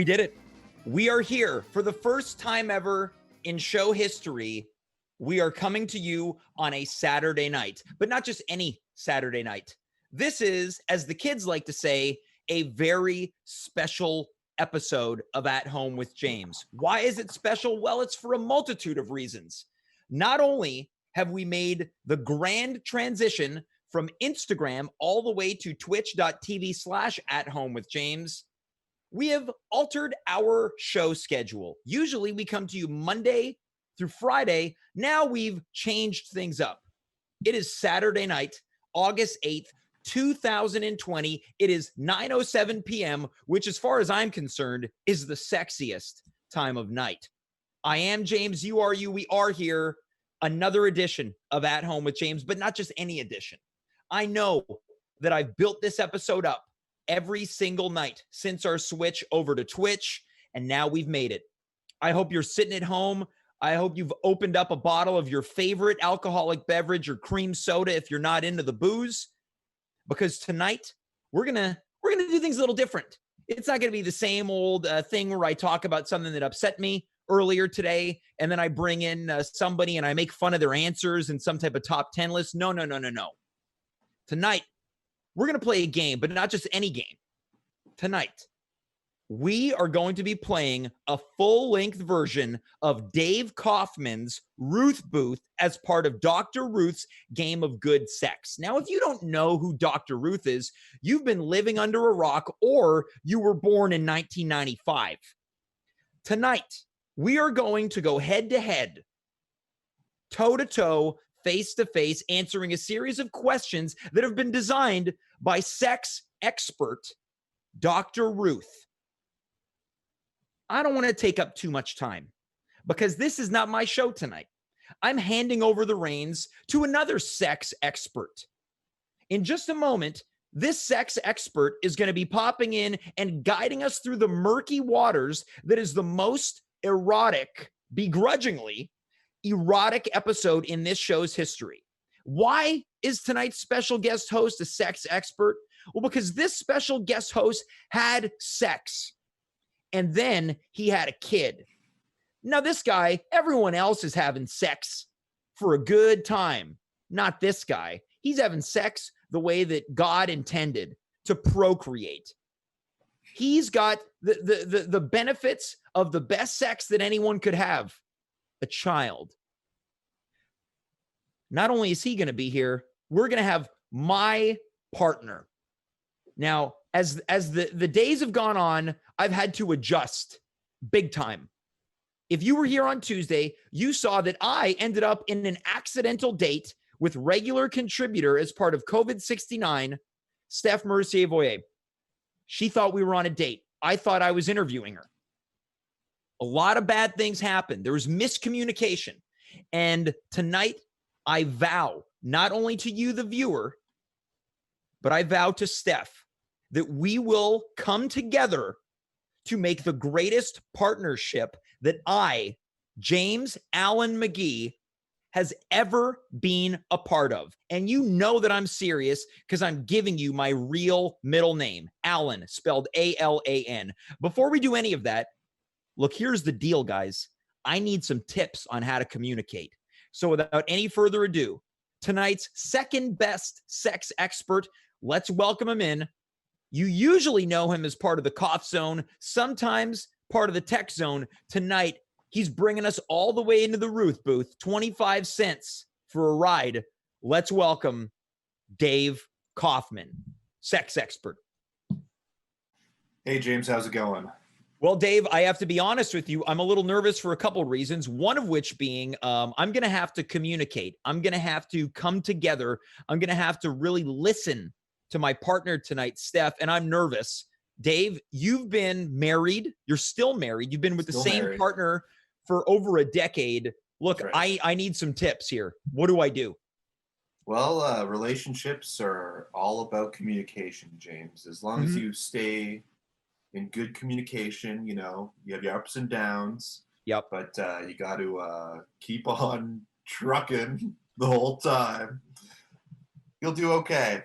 We did it. We are here for the first time ever in show history. We are coming to you on a Saturday night, but not just any Saturday night. This is, as the kids like to say, a very special episode of At Home with James. Why is it special? Well, it's for a multitude of reasons. Not only have we made the grand transition from Instagram all the way to twitch.tv/athomewithjames, we have altered our show schedule. Usually we come to you Monday through Friday. Now we've changed things up. It is Saturday night, August 8th, 2020. It is 9:07 p.m., which as far as I'm concerned is the sexiest time of night. I am James, you are you, we are here. Another edition of At Home with James, but not just any edition. I know that I've built this episode up every single night since our switch over to Twitch, and now we've made it. I hope you're sitting at home. I hope you've opened up a bottle of your favorite alcoholic beverage or cream soda if you're not into the booze, because tonight we're gonna do things a little different. It's not gonna be the same old thing where I talk about something that upset me earlier today, and then I bring in somebody and I make fun of their answers in some type of top 10 list. No. Tonight, we're going to play a game, but not just any game. Tonight, we are going to be playing a full-length version of Dave Kaufman's Ruth Booth as part of Dr. Ruth's Game of Good Sex. Now, if you don't know who Dr. Ruth is, you've been living under a rock or you were born in 1995. Tonight, we are going to go head-to-head, toe-to-toe, face-to-face, answering a series of questions that have been designed by sex expert Dr. Ruth. I don't want to take up too much time because this is not my show tonight. I'm handing over the reins to another sex expert. In just a moment, this sex expert is going to be popping in and guiding us through the murky waters that is the most erotic, begrudgingly erotic episode in this show's history. Why is tonight's special guest host a sex expert? Well, because this special guest host had sex and then he had a kid. Now this guy, everyone else is having sex for a good time. Not this guy. He's having sex the way that God intended, to procreate. He's got the benefits of the best sex that anyone could have. A child. Not only is he going to be here, we're going to have my partner. Now, as the days have gone on, I've had to adjust big time. If you were here on Tuesday, you saw that I ended up in an accidental date with regular contributor as part of COVID-69, Steph Mercier Voyer. She thought we were on a date. I thought I was interviewing her. A lot of bad things happened. There was miscommunication. And tonight, I vow, not only to you, the viewer, but I vow to Steph that we will come together to make the greatest partnership that I, James Allen McGee, has ever been a part of. And you know that I'm serious because I'm giving you my real middle name, Allen, spelled A-L-A-N. Before we do any of that, look, here's the deal, guys. I need some tips on how to communicate. So without any further ado, tonight's second best sex expert, let's welcome him in. You usually know him as part of the Cough Zone, sometimes part of the Tech Zone. Tonight, he's bringing us all the way into the Ruth Booth, 25 cents for a ride. Let's welcome Dave Kaufman, sex expert. Hey, James, how's it going? Well, Dave, I have to be honest with you. I'm a little nervous for a couple of reasons. One of which being I'm going to have to communicate. I'm going to have to come together. I'm going to have to really listen to my partner tonight, Steph, and I'm nervous. Dave, you've been married. You're still married. You've been with the same partner for over a decade. Look, right. I need some tips here. What do I do? Well, relationships are all about communication, James. As long as you stay in good communication, you know, you have your ups and downs. Yep. But you got to keep on trucking the whole time. You'll do okay.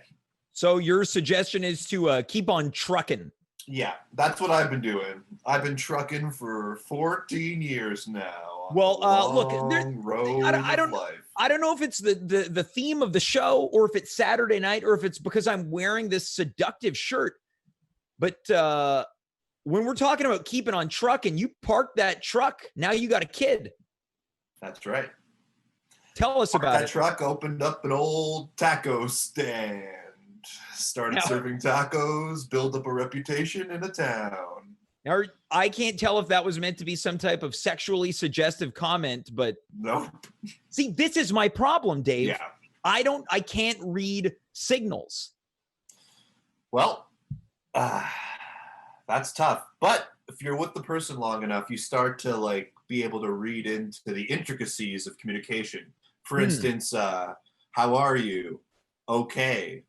So your suggestion is to keep on trucking. Yeah, that's what I've been doing. I've been trucking for 14 years now on Well, the look, long road of life. I don't know if it's the theme of the show or if it's Saturday night or if it's because I'm wearing this seductive shirt. But when we're talking about keeping on trucking, you parked that truck. Now you got a kid. That's right. Tell us about that it. Truck opened up an old taco stand, started serving tacos, built up a reputation in a town. Now, I can't tell if that was meant to be some type of sexually suggestive comment, but nope. See, this is my problem, Dave. Yeah. I can't read signals. Well, that's tough. But if you're with the person long enough, you start to like be able to read into the intricacies of communication. For instance, how are you? Okay.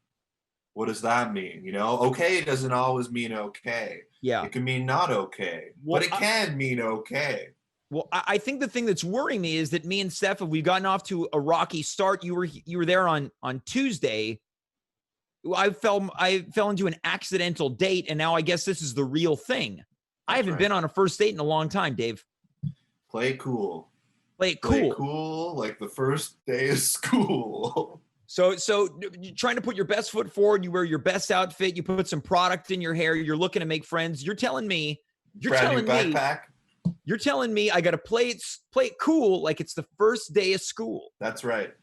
What does that mean? You know, okay doesn't always mean okay. Yeah. It can mean not okay, but it can mean okay. Well, I think the thing that's worrying me is that me and Steph, we've gotten off to a rocky start. You were there on Tuesday. I fell into an accidental date, and now I guess this is the real thing. I haven't been on a first date in a long time, Dave. Play it cool. Play it cool. Play it cool like the first day of school. So you're trying to put your best foot forward. You wear your best outfit. You put some product in your hair. You're looking to make friends. You're telling me backpack. You're telling me I got to play it cool like it's the first day of school. That's right.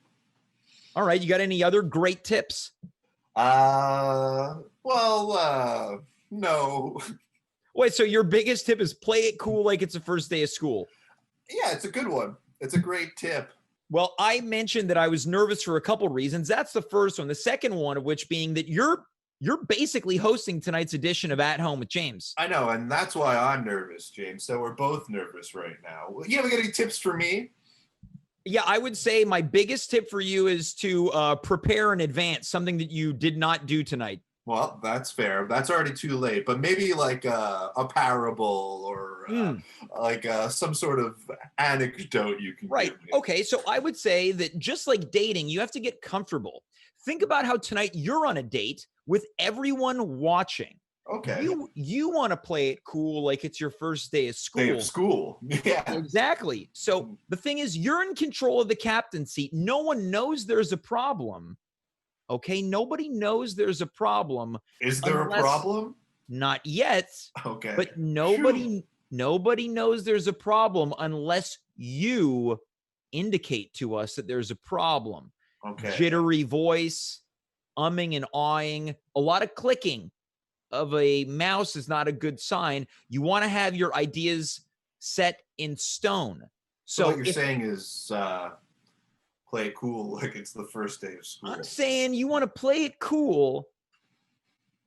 All right. You got any other great tips? No. Wait, so your biggest tip is play it cool like it's the first day of school? Yeah, it's a good one. It's a great tip. Well, I mentioned that I was nervous for a couple reasons. That's the first one. The second one of which being that you're basically hosting tonight's edition of At Home with James. I know, and that's why I'm nervous, James. So we're both nervous right now. You have any tips for me? Yeah, I would say my biggest tip for you is to prepare in advance, something that you did not do tonight. Well, that's fair. That's already too late. But maybe like a parable or some sort of anecdote you can give me. Okay, so I would say that just like dating, you have to get comfortable. Think about how tonight you're on a date with everyone watching. Okay. You want to play it cool like it's your first day of school. Day of school. Yeah. Exactly. So the thing is, you're in control of the captain's seat. No one knows there's a problem. Okay, nobody knows there's a problem. Is there a problem? Not yet. Okay. But nobody knows there's a problem unless you indicate to us that there's a problem. Okay. Jittery voice, umming and awing, a lot of clicking of a mouse is not a good sign. You want to have your ideas set in stone. So what you're saying is play it cool like it's the first day of school. I'm saying you want to play it cool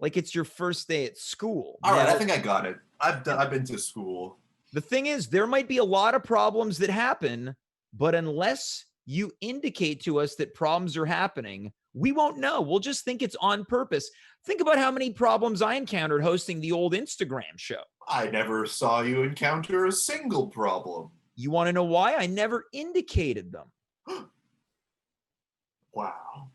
like it's your first day at school. All right, I think I got it. I've been to school. The thing is, there might be a lot of problems that happen, but unless you indicate to us that problems are happening, we won't know. We'll just think it's on purpose. Think about how many problems I encountered hosting the old Instagram show. I never saw you encounter a single problem. You want to know why? I never indicated them. Wow.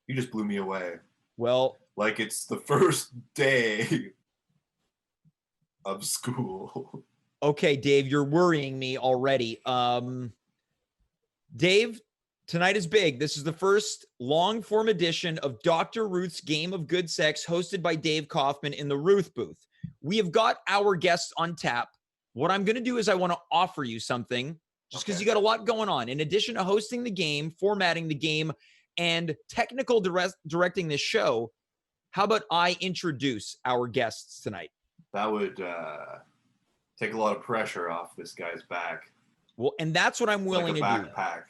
You just blew me away. Well, like it's the first day of school. Okay, Dave, you're worrying me already. Dave, tonight is big. This is the first long-form edition of Dr. Ruth's Game of Good Sex, hosted by Dave Kaufman in the Ruth Booth. We have got our guests on tap. What I'm going to do is I want to offer you something, just because you got a lot going on. In addition to hosting the game, formatting the game, and technical directing this show, how about I introduce our guests tonight? That would take a lot of pressure off this guy's back. Well, and that's what I'm willing to do. Backpack.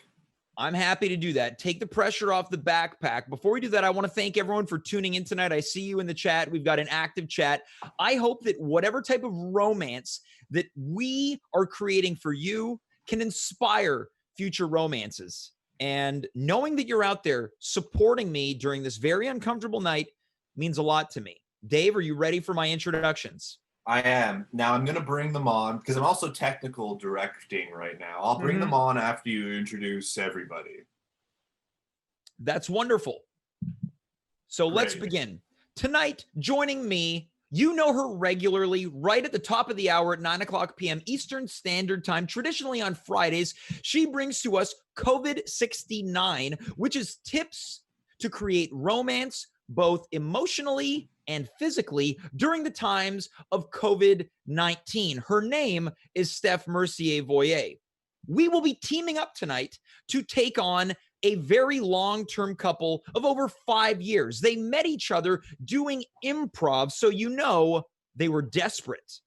I'm happy to do that. Take the pressure off the backpack. Before we do that, I want to thank everyone for tuning in tonight. I see you in the chat. We've got an active chat. I hope that whatever type of romance that we are creating for you can inspire future romances. And knowing that you're out there supporting me during this very uncomfortable night means a lot to me. Dave, are you ready for my introductions? I am. Now I'm going to bring them on because I'm also technical directing right now. I'll bring them on after you introduce everybody. That's wonderful. So let's begin. Tonight, joining me You know her regularly right at the top of the hour at 9 o'clock p.m. Eastern Standard Time. Traditionally on Fridays, she brings to us COVID 69, which is tips to create romance both emotionally and physically during the times of COVID 19. Her name is Steph Mercier Voyer. We will be teaming up tonight to take on a very long-term couple of over 5 years. They met each other doing improv, so you know they were desperate.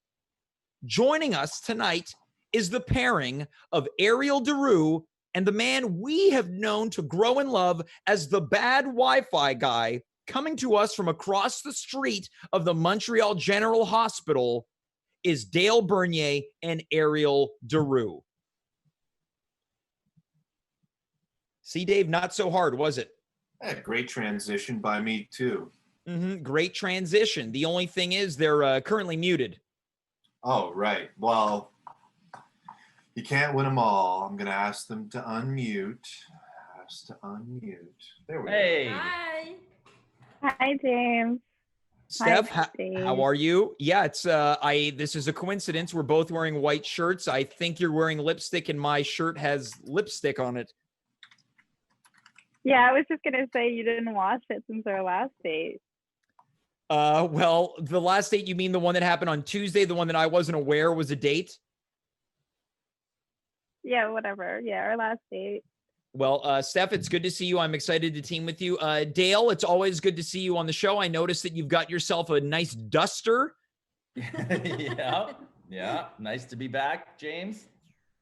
Joining us tonight is the pairing of Ariel DeRue and the man we have known to grow in love as the bad Wi-Fi guy, coming to us from across the street of the Montreal General Hospital, is Dale Bernier and Ariel DeRue. See, Dave, not so hard, was it? Great transition by me, too. Great transition. The only thing is they're currently muted. Oh, right. Well, you can't win them all. I'm going to ask them to unmute. There we go. Hi. Hi, James. Steph, Hi, Dave. how are you? Yeah, it's this is a coincidence. We're both wearing white shirts. I think you're wearing lipstick and my shirt has lipstick on it. Yeah, I was just going to say you didn't wash it since our last date. Well, the last date, you mean the one that happened on Tuesday, the one that I wasn't aware was a date? Yeah, whatever. Yeah, our last date. Well, Steph, it's good to see you. I'm excited to team with you. Dale, it's always good to see you on the show. I noticed that you've got yourself a nice duster. Yeah. Nice to be back, James.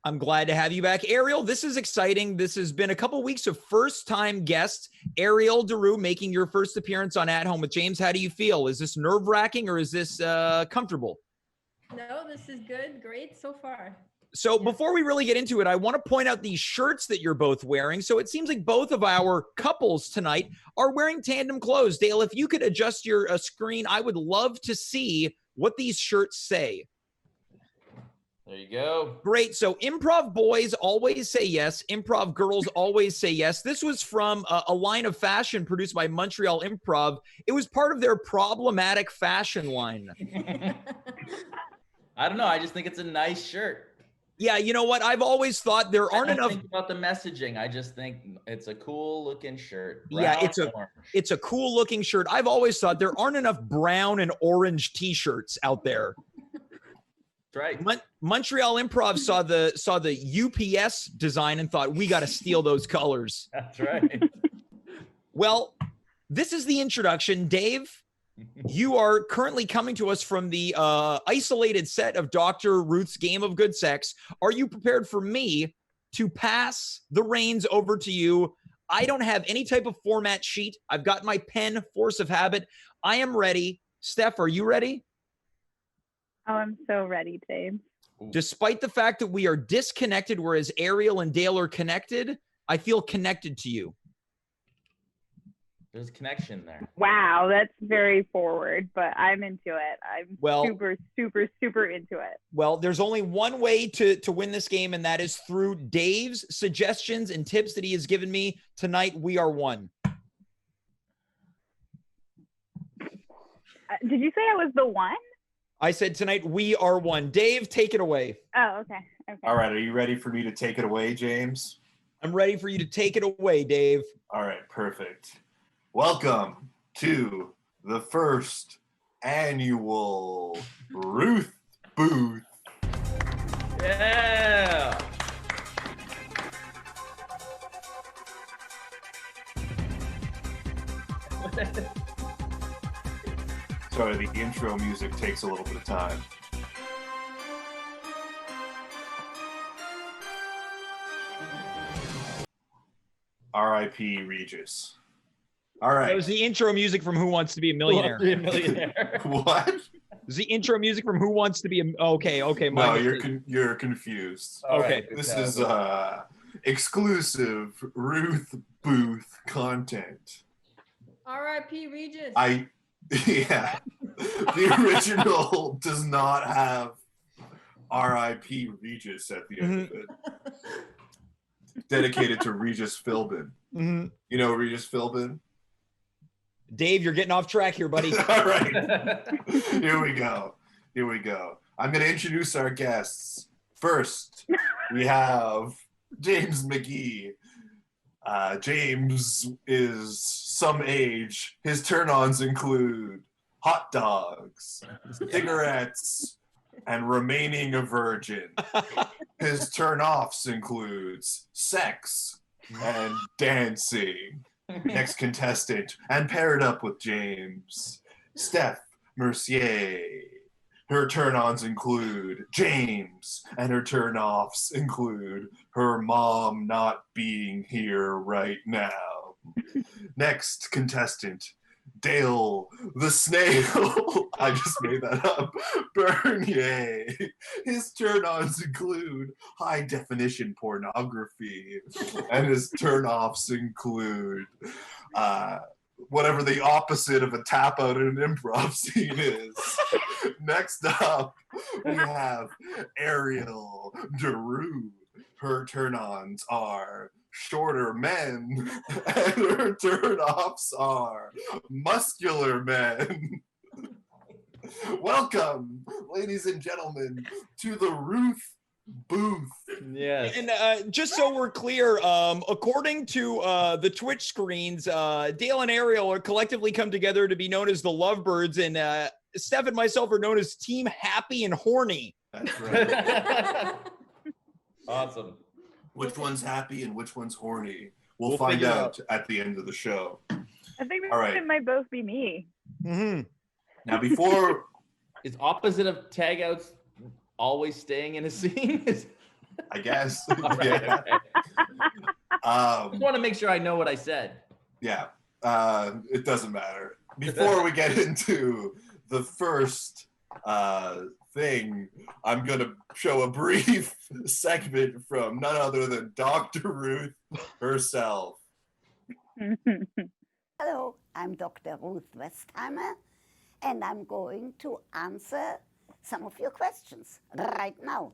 I'm glad to have you back. Ariel, this is exciting. This has been a couple weeks of first-time guests. Ariel DeRue making your first appearance on At Home with James. How do you feel? Is this nerve-wracking or is this comfortable? No, this is good. Great so far. So before we really get into it, I want to point out these shirts that you're both wearing. So it seems like both of our couples tonight are wearing tandem clothes. Dale, if you could adjust your screen, I would love to see what these shirts say. There you go. Great. So improv boys always say yes. Improv girls always say yes. This was from a line of fashion produced by Montreal Improv. It was part of their problematic fashion line. I don't know. I just think it's a nice shirt. Yeah, you know what? I've always thought there aren't enough. Think about the messaging. I just think it's a cool looking shirt. Yeah, it's a cool looking shirt. I've always thought there aren't enough brown and orange t-shirts out there. That's right. Montreal Improv saw the UPS design and thought, we got to steal those colors. That's right. Well, this is the introduction. Dave, you are currently coming to us from the isolated set of Dr. Ruth's Game of Good Sex. Are you prepared for me to pass the reins over to you? I don't have any type of format sheet. I've got my pen, force of habit. I am ready. Steph, are you ready? Oh, I'm so ready, James. Despite the fact that we are disconnected, whereas Ariel and Dale are connected, I feel connected to you. There's a connection there. Wow, that's very forward, but I'm into it. I'm super, super, super into it. Well, there's only one way to win this game, and that is through Dave's suggestions and tips that he has given me. Tonight, we are one. Did you say I was the one? I said tonight, we are one. Dave, take it away. Oh, okay. All right. Are you ready for me to take it away, James? I'm ready for you to take it away, Dave. All right. Perfect. Welcome to the first annual Ruth Booth. Yeah. Sorry, the intro music takes a little bit of time. R.I.P. Regis. All right. That was the intro music from Who Wants to Be a Millionaire. What? It was the intro music from Who Wants to Be a... Okay. No, you're confused. Okay. Right, this is exclusive Ruth Booth content. R.I.P. Regis. Yeah. The original does not have R.I.P. Regis at the end of it. Dedicated to Regis Philbin. Mm-hmm. You know Regis Philbin? Dave, you're getting off track here, buddy. All right. Here we go. I'm going to introduce our guests. First, we have James McGee. James is some age. His turn-ons include hot dogs, cigarettes, and remaining a virgin. His turn-offs includes sex and dancing. Next contestant, and paired up with James, Steph Mercier. Her turn-ons include James, and her turn-offs include her mom not being here right now. Next contestant, Dale the Snail. I just made that up. Bernier. His turn-ons include high-definition pornography, and his turn-offs include whatever the opposite of a tap out in an improv scene is. Next up, we have Ariel DeRue. Her turn-ons are shorter men, and her turn-offs are muscular men. Welcome, ladies and gentlemen, to the Ruth Booth. Yes. And just so we're clear, according to the Twitch screens, Dale and Ariel are collectively come together to be known as the Lovebirds, and Steph and myself are known as Team Happy and Horny. That's right. Awesome. Which one's happy and which one's horny? We'll find out at the end of the show. I think All right. it might both be me. Mm-hmm. Now, before Is opposite of tag outs always staying in a scene? I guess, All right, yeah. okay. I just want to make sure I know what I said. Yeah, it doesn't matter. Before we get into the first thing, I'm going to show a brief segment from none other than Dr. Ruth herself. Hello, I'm Dr. Ruth Westheimer, and I'm going to answer some of your questions right now.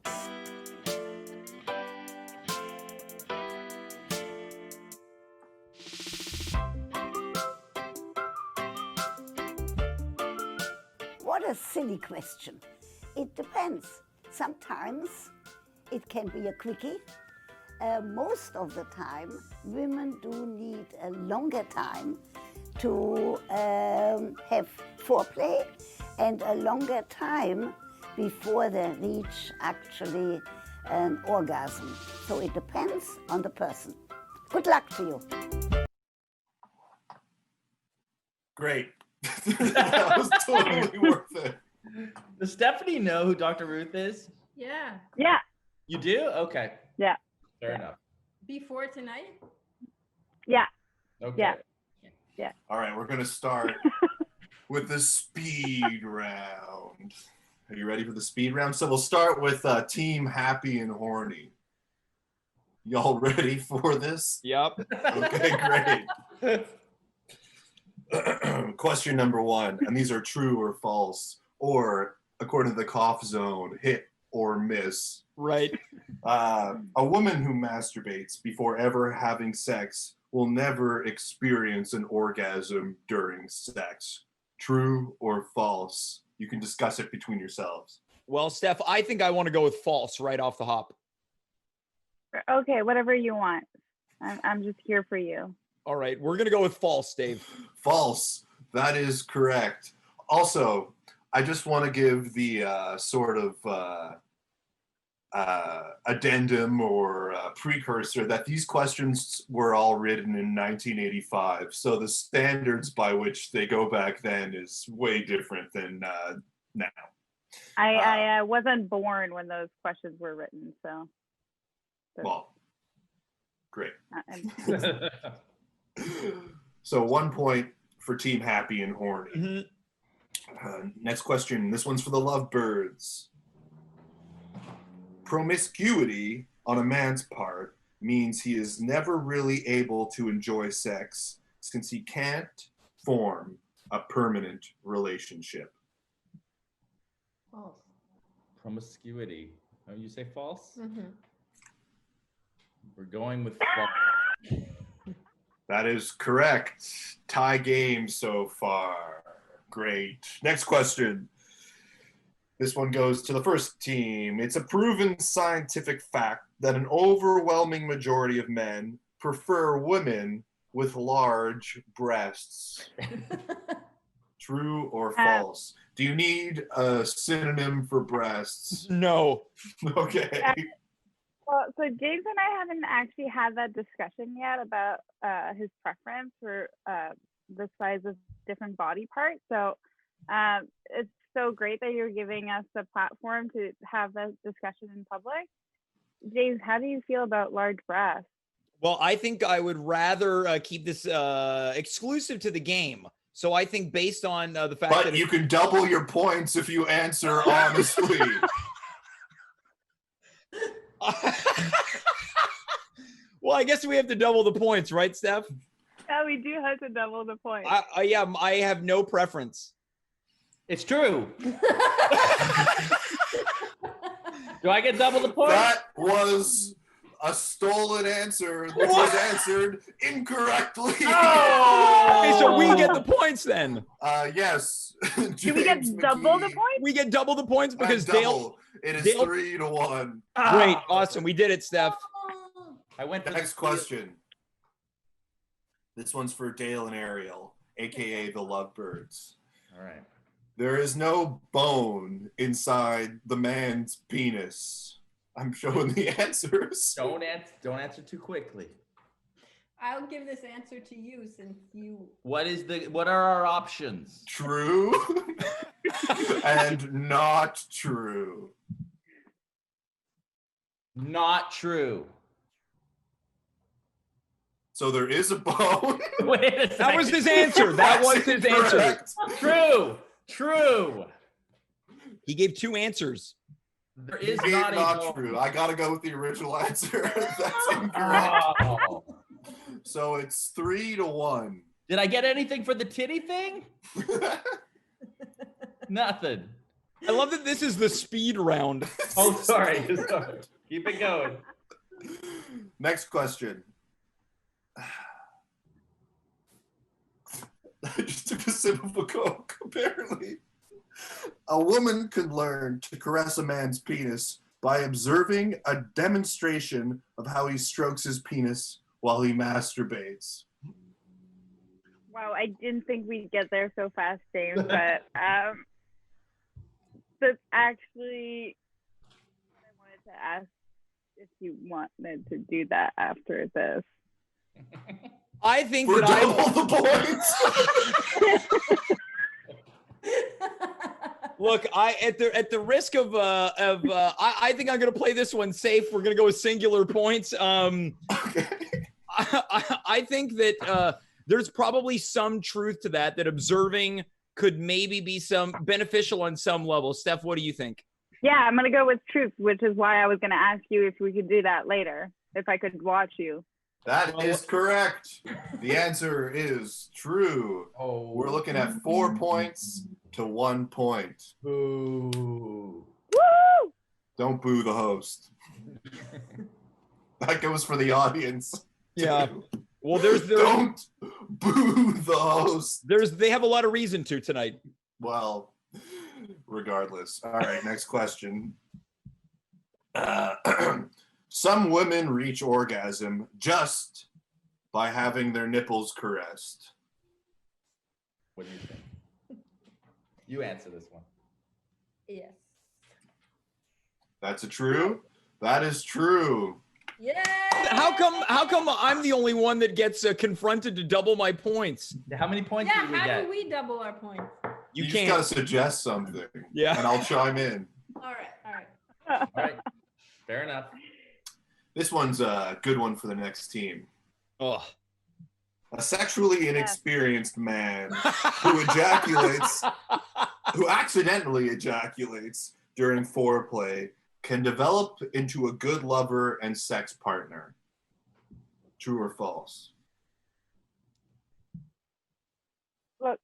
What a silly question. It depends. Sometimes it can be a quickie. Most of the time, women do need a longer time to have foreplay and a longer time before they reach actually an orgasm. So it depends on the person. Good luck to you. Great. That was totally worth it. Does Stephanie know who Dr. Ruth is? Yeah. Yeah. You do? Okay. Yeah. Fair enough. Before tonight? Yeah. Okay. Yeah. All right, we're going to start with the speed round. Are you ready for the speed round? So we'll start with Team Happy and Horny. Y'all ready for this? Yep. Okay, great. Question number 1, and these are true or false, or according to the cough zone, hit or miss. Right. A woman who masturbates before ever having sex will never experience an orgasm during sex. True or false? You can discuss it between yourselves. Well, Steph, I think I want to go with false right off the hop. Okay, whatever you want. I'm just here for you. All right, we're going to go with false, Dave. False. That is correct. Also, I just want to give the sort of addendum or precursor that these questions were all written in 1985. So the standards by which they go back then is way different than now. I wasn't born when those questions were written, so. Well, great. I'm- So 1 point for Team Happy and Horny. Mm-hmm. Next question. This one's for the Lovebirds. Promiscuity on a man's part means he is never really able to enjoy sex since he can't form a permanent relationship. False. Promiscuity. Oh, you say false? Mm-hmm. We're going with false. That is correct. Tie game so far. Great. Next question. This one goes to the first team. It's a proven scientific fact that an overwhelming majority of men prefer women with large breasts. True or false? Do you need a synonym for breasts? No. Okay. Well, so James and I haven't actually had that discussion yet about his preference for the size of different body parts. So it's so great that you're giving us a platform to have that discussion in public. James, how do you feel about large breasts? Well, I think I would rather keep this exclusive to the game. So I think based on the fact that you can double your points if you answer honestly. Well, I guess we have to double the points, right, Steph? Yeah, we do have to double the points. I have no preference. It's true. Do I get double the points? That was a stolen answer that was answered incorrectly. Oh! Okay, so we get the points then. Yes. Do we get double the points? We get double the points because Dale. It is Dale, 3-1. Great, awesome. We did it, Steph. I went. Next question. This one's for Dale and Ariel, aka the Lovebirds. All right. There is no bone inside the man's penis. I'm showing the answers. Don't answer too quickly. I'll give this answer to you since you. What are our options? True and not true. Not true. So there is a bone. Wait a second. That was his answer. That was his answer. True. He gave two answers. There is not true. I gotta go with the original answer. That's incorrect. Oh. So it's 3-1. Did I get anything for the titty thing? Nothing. I love that this is the speed round. Oh, sorry. Keep it going. Next question. I just took a sip of a Coke, apparently. A woman could learn to caress a man's penis by observing a demonstration of how he strokes his penis while he masturbates. Wow, I didn't think we'd get there so fast, James, but that's actually I wanted to ask if you wanted to do that after this. I think For that double the points. Look, at the risk of I think I'm gonna play this one safe. We're gonna go with singular points. Okay. I think that there's probably some truth to that observing could maybe be some beneficial on some level. Steph, what do you think? Yeah, I'm gonna go with truth, which is why I was gonna ask you if we could do that later, if I could watch you. That is correct. The answer is true. Oh. We're looking at 4 points to 1 point. Boo. Woo! Don't boo the host. That goes for the audience. Yeah. too. Well, Don't boo the host. they have a lot of reason to tonight. Well, regardless. All right, next question. Some women reach orgasm just by having their nipples caressed. What do you think? You answer this one. Yes. That's a true? That is true. Yeah. How come I'm the only one that gets confronted to double my points? How many points Yeah. did we How get? do we double our points? You can't. just gotta suggest something. Yeah. And I'll chime in. All right. All right. Fair enough. This one's a good one for the next team. Oh. A sexually inexperienced man who accidentally ejaculates during foreplay can develop into a good lover and sex partner. True or false? Look,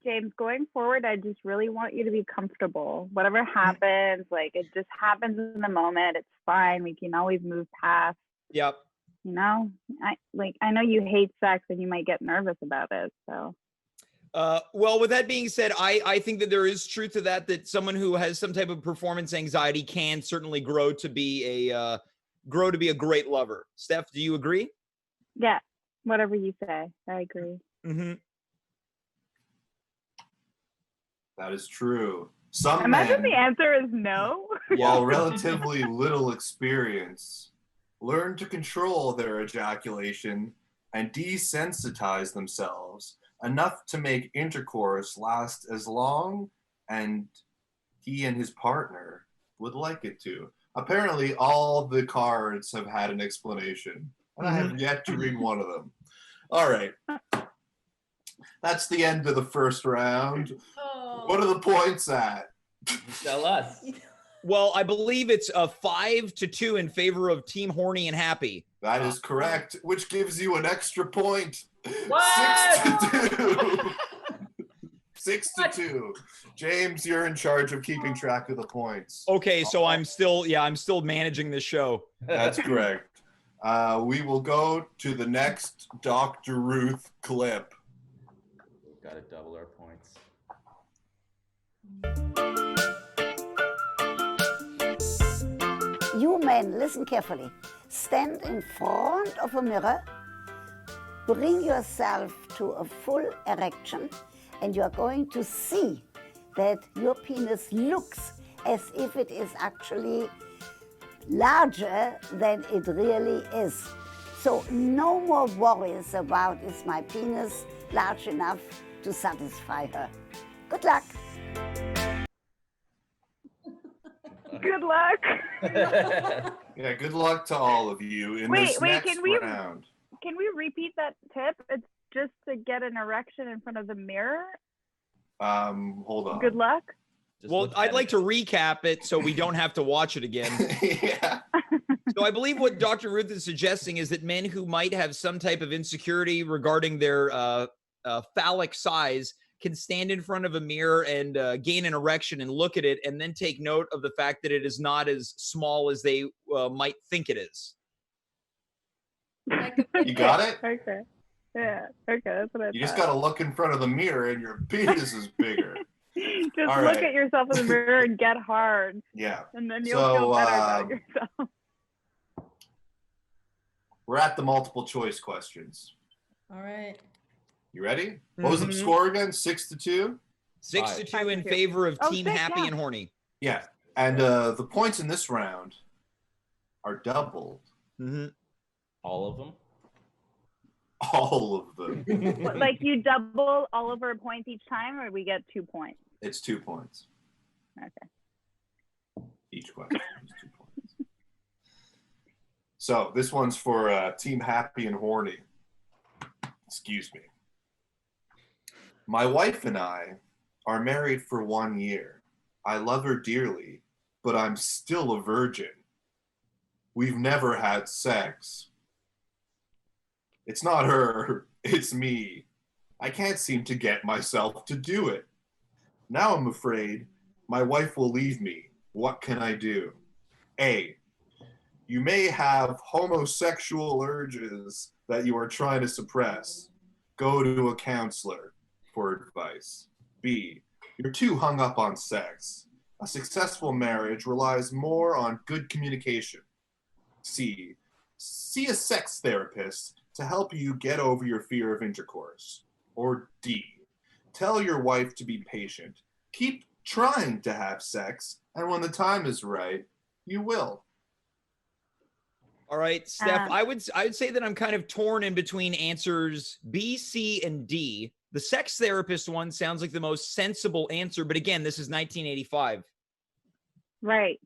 James, going forward, I just really want you to be comfortable. Whatever happens, like it just happens in the moment. It's fine. We can always move past. Yep. You know, I know you hate sex and you might get nervous about it. So. Well, with that being said, I think that there is truth to that someone who has some type of performance anxiety can certainly grow to be a great lover. Steph, do you agree? Yeah, whatever you say, I agree. Mm-hmm. That is true. Some Imagine men, the answer is no. while relatively little experience, learn to control their ejaculation and desensitize themselves enough to make intercourse last as long and he and his partner would like it to. Apparently, all the cards have had an explanation, and I have yet to read one of them. All right. That's the end of the first round. Oh. What are the points at? Tell us. Well, I believe it's 5-2 in favor of Team Horny and Happy. That is correct, which gives you an extra point. What? 6-2. 6-2. James, you're in charge of keeping track of the points. Okay, so I'm still managing this show. That's correct. We will go to the next Dr. Ruth clip. We've got to double our points. You men, listen carefully. Stand in front of a mirror, bring yourself to a full erection, and you're going to see that your penis looks as if it is actually larger than it really is. So no more worries about, is my penis large enough to satisfy her? Good luck. Good luck. Yeah, good luck to all of you in this next round. Can we repeat that tip? It's just to get an erection in front of the mirror. Hold on. Good luck. Well, I'd like to recap it so we don't have to watch it again. Yeah. So I believe what Dr. Ruth is suggesting is that men who might have some type of insecurity regarding their phallic size can stand in front of a mirror and gain an erection and look at it and then take note of the fact that it is not as small as they might think it is. You got it? Okay. Yeah. Okay. That's what I You just thought. got to look in front of the mirror and your penis is bigger. Just All look right. at yourself in the mirror and get hard. Yeah. And then you'll feel better about yourself. We're at the multiple choice questions. All right. You ready? What was the score again? 6-2? 6-2 in favor of Team Happy and Horny. Yeah. And the points in this round are doubled. Mm-hmm. All of them? All of them. What, like you double all of our points each time, or we get 2 points? It's 2 points. Okay. Each question is 2 points. So this one's for Team Happy and Horny. Excuse me. My wife and I are married for 1 year. I love her dearly, but I'm still a virgin. We've never had sex. It's not her, it's me. I can't seem to get myself to do it. Now I'm afraid my wife will leave me. What can I do? A, you may have homosexual urges that you are trying to suppress. Go to a counselor for advice. B, you're too hung up on sex. A successful marriage relies more on good communication. C, see a sex therapist to help you get over your fear of intercourse. Or D, tell your wife to be patient. Keep trying to have sex, and when the time is right, you will. All right, Steph, I would say that I'm kind of torn in between answers B, C, and D. The sex therapist one sounds like the most sensible answer, but again, this is 1985. Right.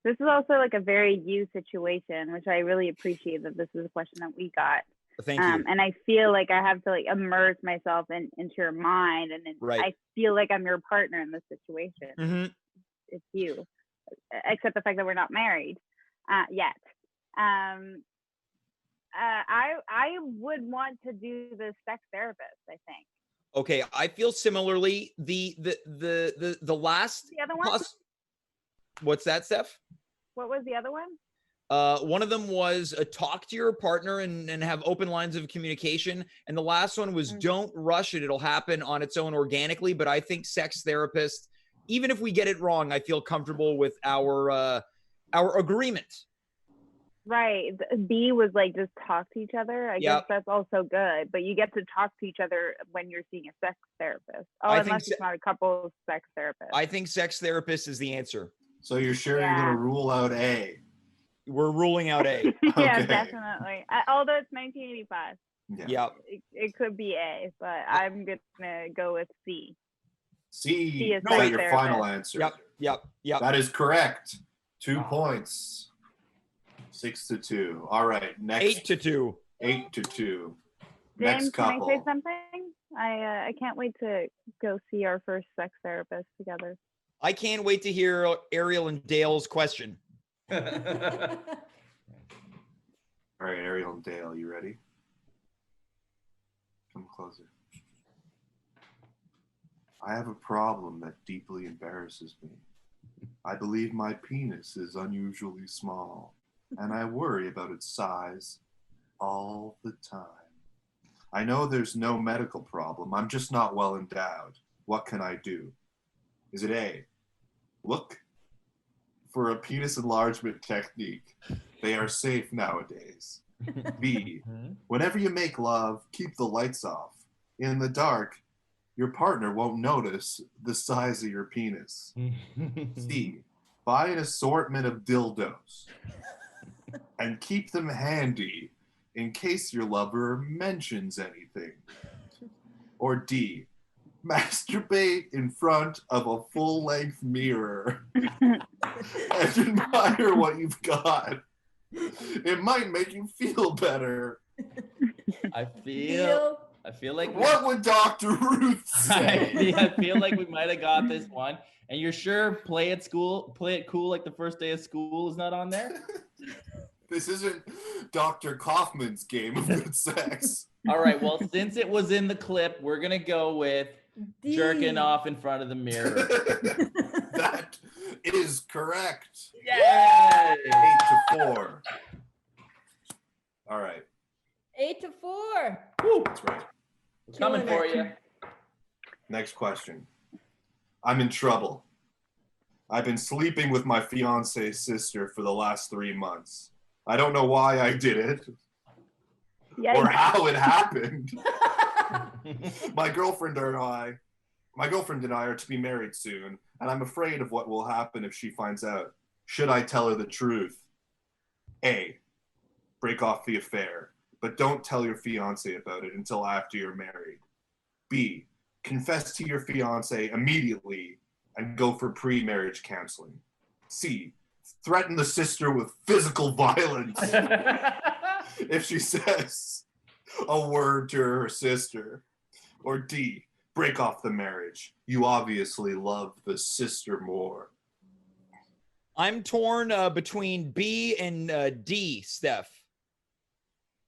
This is also like a very you situation, which I really appreciate that this is a question that we got. Thank you. And I feel like I have to like immerse myself into your mind, and then Right. I feel like I'm your partner in this situation. Mm-hmm. It's you, except the fact that we're not married yet. I would want to do the sex therapist, I think. Okay, I feel similarly. The last The other one? what's that, Steph? What was the other one? One of them was talk to your partner and have open lines of communication. And the last one was don't rush it. It'll happen on its own organically. But I think sex therapist, even if we get it wrong, I feel comfortable with our agreement. Right. B was like just talk to each other. I guess that's also good, but you get to talk to each other when you're seeing a sex therapist. Oh, unless it's not a couple sex therapist. I think sex therapist is the answer. So you're sure you're going to rule out A? We're ruling out A. Yeah, Okay. Definitely. Although it's 1985. Yeah. It could be A, but I'm going to go with C. C is your your final answer. Yep. That is correct. 2 points. 6-2. All right. Next. 8-2. 8-2. James, Next couple. can I say something? I can't wait to go see our first sex therapist together. I can't wait to hear Ariel and Dale's question. All right, Ariel and Dale, you ready? Come closer. I have a problem that deeply embarrasses me. I believe my penis is unusually small, and I worry about its size all the time. I know there's no medical problem. I'm just not well endowed. What can I do? Is it A, look for a penis enlargement technique? They are safe nowadays. B, whenever you make love, keep the lights off. In the dark, your partner won't notice the size of your penis. C, buy an assortment of dildos and keep them handy in case your lover mentions anything. Or D, masturbate in front of a full-length mirror and admire what you've got. It might make you feel better. I feel like what would Dr. Ruth say? I feel like we might have got this one. And you're sure play it cool like the first day of school is not on there? This isn't Dr. Kaufman's game of good sex. All right, well, since it was in the clip, we're going to go with jerking off in front of the mirror. That is correct. Yay! 8-4. All right. 8-4. Woo. That's right. Coming for you. Next question. I'm in trouble. I've been sleeping with my fiance's sister for the last 3 months. I don't know why I did it or how it happened. My girlfriend and I are to be married soon, and I'm afraid of what will happen if she finds out. Should I tell her the truth? A, break off the affair, but don't tell your fiance about it until after you're married. B, confess to your fiance immediately and go for pre-marriage counseling. C, threaten the sister with physical violence if she says a word to her sister. Or D, break off the marriage. You obviously love the sister more. I'm torn between B and D, Steph.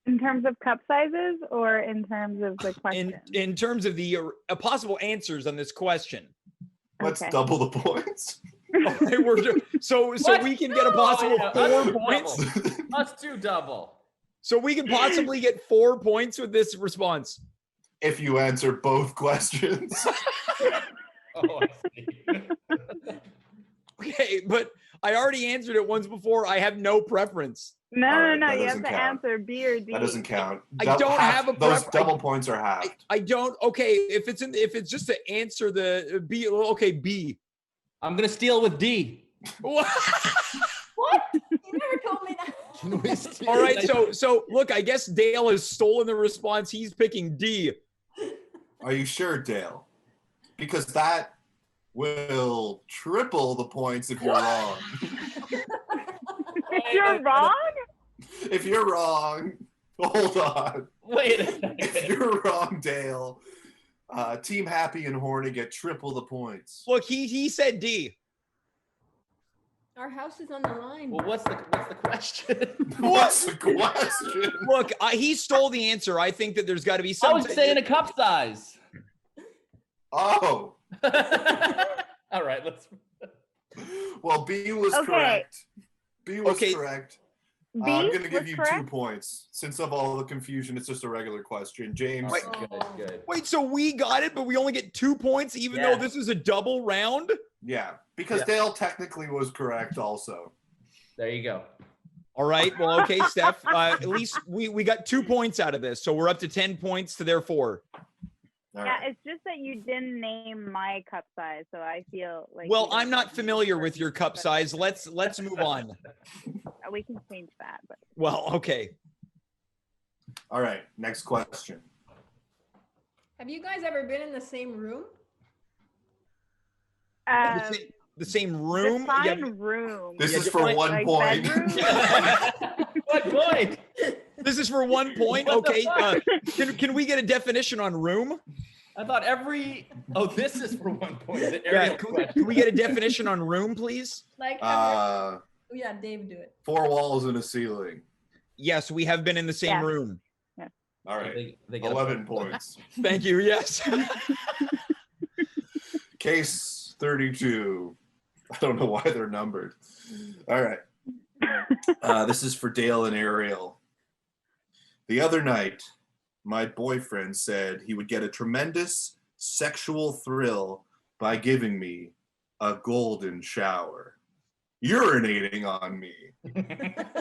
In terms of cup sizes or in terms of the question? In terms of the possible answers on this question. Let's double the points. All right, so we can get a possible 4 points. Let's do double. So we can possibly get 4 points with this response. If you answer both questions. Oh, I see. Okay, but I already answered it once before. I have no preference. No. You have to answer B or D. That doesn't count. I don't have a preference. Those double points are halved. I don't. Okay, if it's just to answer the B. Okay, B. I'm gonna steal with D. What? You never told me that. All right, so look, I guess Dale has stolen the response. He's picking D. Are you sure, Dale? Because that will triple the points if you're wrong. If you're wrong? If you're wrong, hold on. Wait a second. If you're wrong, Dale, Team Happy and Horny get triple the points. Look, he said D. Our house is on the line. Well, what's the question? What's the question? Look, he stole the answer. I think that there's got to be something. I was saying a cup size. Oh. All right, let's. Well, B was correct. B was correct. B I'm going to give was you correct? 2 points. Since of all the confusion, it's just a regular question. James, Wait. Good. Wait, so we got it, but we only get 2 points, even though Yeah. this is a double round? yeah, because Yeah. Dale technically was correct also. There you go. All right. Well, okay, Steph. At least we got 2 points out of this, so we're up to 10 points to their 4. All Yeah, right. it's just that you didn't name my cup size, so I feel like. Well, you don't I'm not know familiar the with your cup but size. Let's move on. We can change that, but Well, okay. All right, next question. Have you guys ever been in the same room? The same room? define Yeah, room. This Yeah, is for define- 1 like point. bedroom? What point? this is for 1 point. What the Okay. fuck? Can we get a definition on room? I thought this is for 1 point. The Yeah. Ariel Can question. we get a definition on room, please? Like, yeah, Dave, do it. 4 walls and a ceiling. Yes, we have been in the same Yeah. room. All right, They get a 11 points. Thank you. Yes. Case 32. I don't know why they're numbered. All right. This is for Dale and Ariel. The other night, my boyfriend said he would get a tremendous sexual thrill by giving me a golden shower, urinating on me.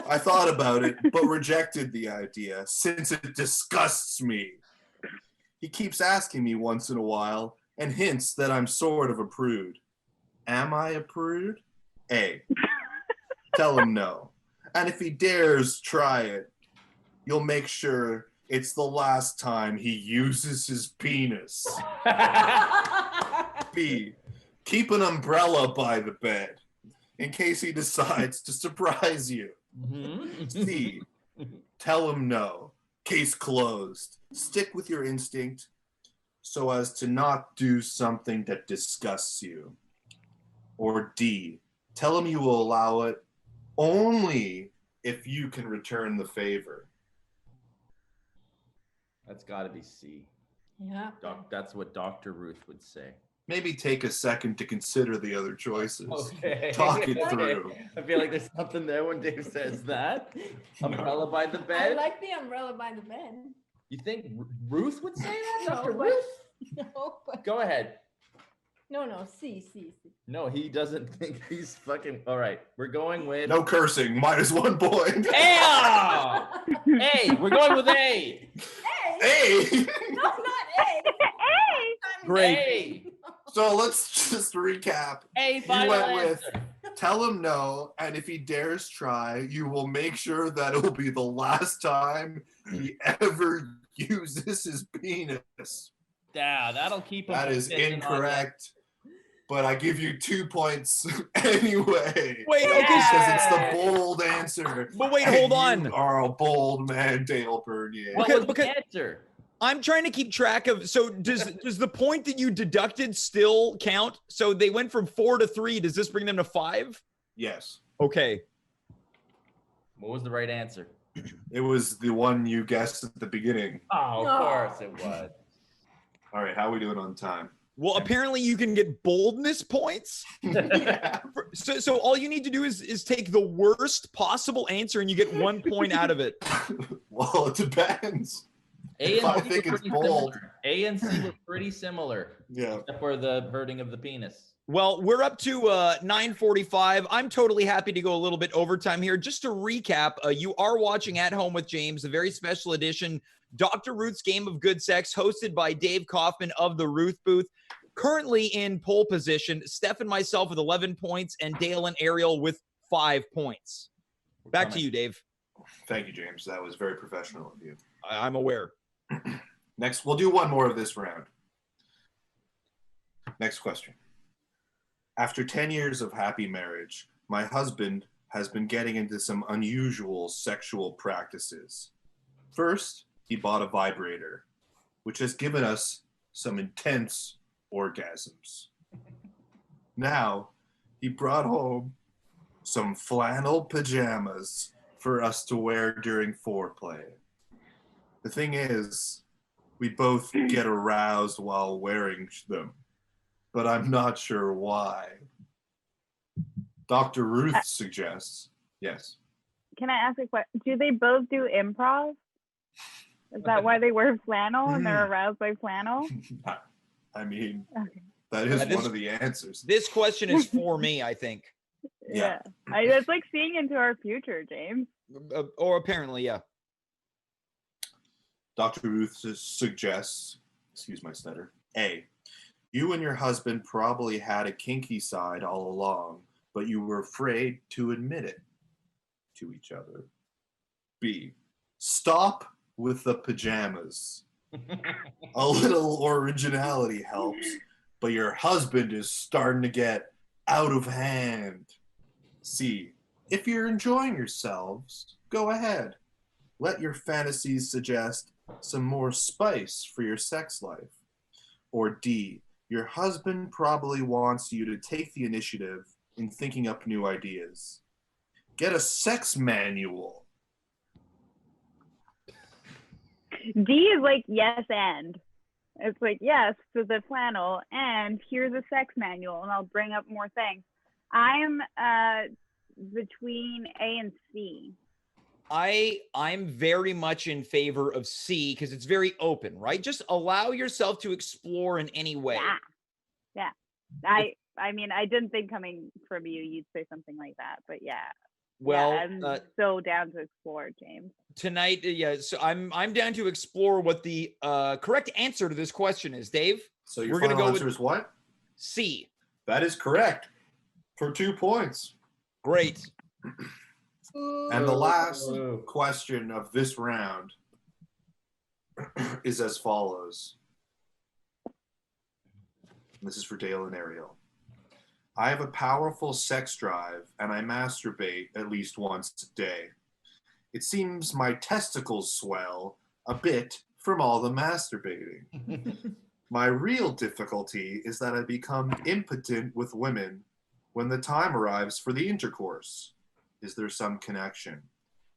I thought about it, but rejected the idea since it disgusts me. He keeps asking me once in a while and hints that I'm sort of a prude. Am I a prude? A. Tell him no. And if he dares try it, you'll make sure it's the last time he uses his penis. B. Keep an umbrella by the bed in case he decides to surprise you. C. Tell him no. Case closed. Stick with your instinct so as to not do something that disgusts you. Or D. Tell him you will allow it only if you can return the favor. That's got to be C. Yeah. That's what Dr. Ruth would say. Maybe take a second to consider the other choices. Okay. Talk it Okay. through. I feel like there's something there when Dave says that. Umbrella by the I bed. like the umbrella by the bed. You think Ruth would say that? No, Dr. but- Ruth? No, but Go ahead. no, C. No, he doesn't think he's fucking. All right, we're going with. No cursing. -1 point. A. A. We're going with A. Hey! No, not A. Great. A. So let's just recap. A. You Final went with answer. tell him no, and if he dares try, you will make sure that it will be the last time he ever uses his penis. Yeah, that'll keep him. That is consistent on incorrect, but I give you 2 points anyway. Wait, okay. Because it's the bold answer. But wait, and hold you on. are a bold man, Dale Bernier. What Because- was because- the answer? I'm trying to keep track of. So does the point that you deducted still count? So they went from 4 to 3. Does this bring them to 5? Yes. Okay. What was the right answer? It was the one you guessed at the beginning. Oh, No. of course it was. All right, how are we doing on time? Well, apparently you can get boldness points. Yeah. So all you need to do is take the worst possible answer and you get 1 point out of it. Well, it depends. A I and C think were it's pretty bold. similar. A and C were pretty similar, Yeah. except for the hurting of the penis. Well, we're up to 9:45. I'm totally happy to go a little bit overtime here. Just to recap, you are watching At Home with James, a very special edition, Dr. Ruth's Game of Good Sex, hosted by Dave Kaufman of the Ruth Booth. Currently in pole position, Steph and myself with 11 points, and Dale and Ariel with 5 points. We're Back to coming. you, Dave. Thank you, James. That was very professional of you. I'm aware. Next, we'll do one more of this round. Next question. After 10 years of happy marriage, my husband has been getting into some unusual sexual practices. First, he bought a vibrator, which has given us some intense orgasms. Now, he brought home some flannel pajamas for us to wear during foreplay. The thing is, we both get aroused while wearing them, but I'm not sure why. Dr. Ruth suggests, yes. can I ask a question? Do they both do improv? Is that why they wear flannel and they're aroused by flannel? I mean, Okay. that is this- one of the answers. This question is for me, I think. Yeah. It's like seeing into our future, James. Or apparently, yeah. Dr. Ruth suggests, excuse my stutter, A, you and your husband probably had a kinky side all along, but you were afraid to admit it to each other. B, stop with the pajamas. A little originality helps, but your husband is starting to get out of hand. C, if you're enjoying yourselves, go ahead. Let your fantasies suggest some more spice for your sex life. Or D, your husband probably wants you to take the initiative in thinking up new ideas. Get a sex manual. D is like yes and. It's like yes to the flannel and here's a sex manual and I'll bring up more things. I'm between A and C. I'm very much in favor of C because it's very open, right? Just allow yourself to explore in any way. Yeah. I mean, I didn't think coming from you, you'd say something like that, but yeah. Well, I'm so down to explore, James. Tonight, so I'm down to explore what the correct answer to this question is, Dave. So your We're gonna final go answer with is what? C. That is correct for 2 points. Great. And the last question of this round is as follows. This is for Dale and Ariel. I have a powerful sex drive and I masturbate at least once a day. It seems my testicles swell a bit from all the masturbating. My real difficulty is that I become impotent with women when the time arrives for the intercourse. Is there some connection?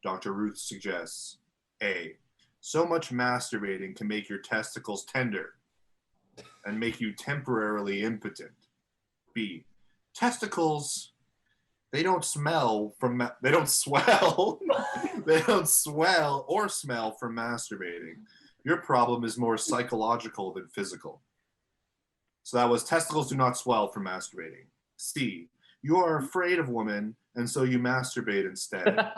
Dr. Ruth suggests A, so much masturbating can make your testicles tender and make you temporarily impotent. B, testicles, they don't swell they don't swell or smell from masturbating. Your problem is more psychological than physical. So that was testicles do not swell from masturbating. C, you are afraid of women and so you masturbate instead.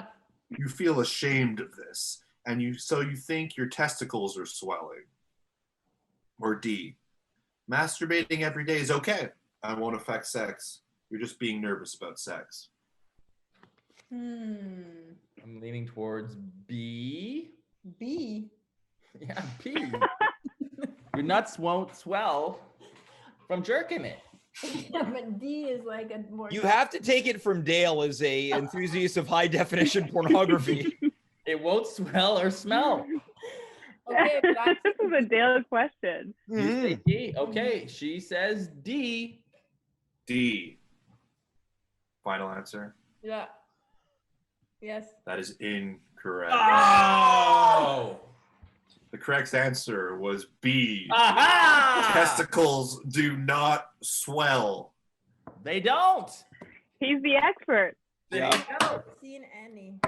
You feel ashamed of this and you think your testicles are swelling. Or D, masturbating every day is okay and won't affect sex. You're just being nervous about sex. I'm leaning towards B. B. Yeah, B. Your nuts won't swell from jerking it. Yeah, but D is like a more. You have to take it from Dale as a enthusiast of high definition pornography. It won't swell or smell. Okay, but This is a Dale question. You say D. Okay, she says D. D. Final answer? yeah. Yes. That is incorrect. Oh! The correct answer was B. Aha! Testicles do not swell. They don't. He's the expert. They Yeah. don't. Seen Annie.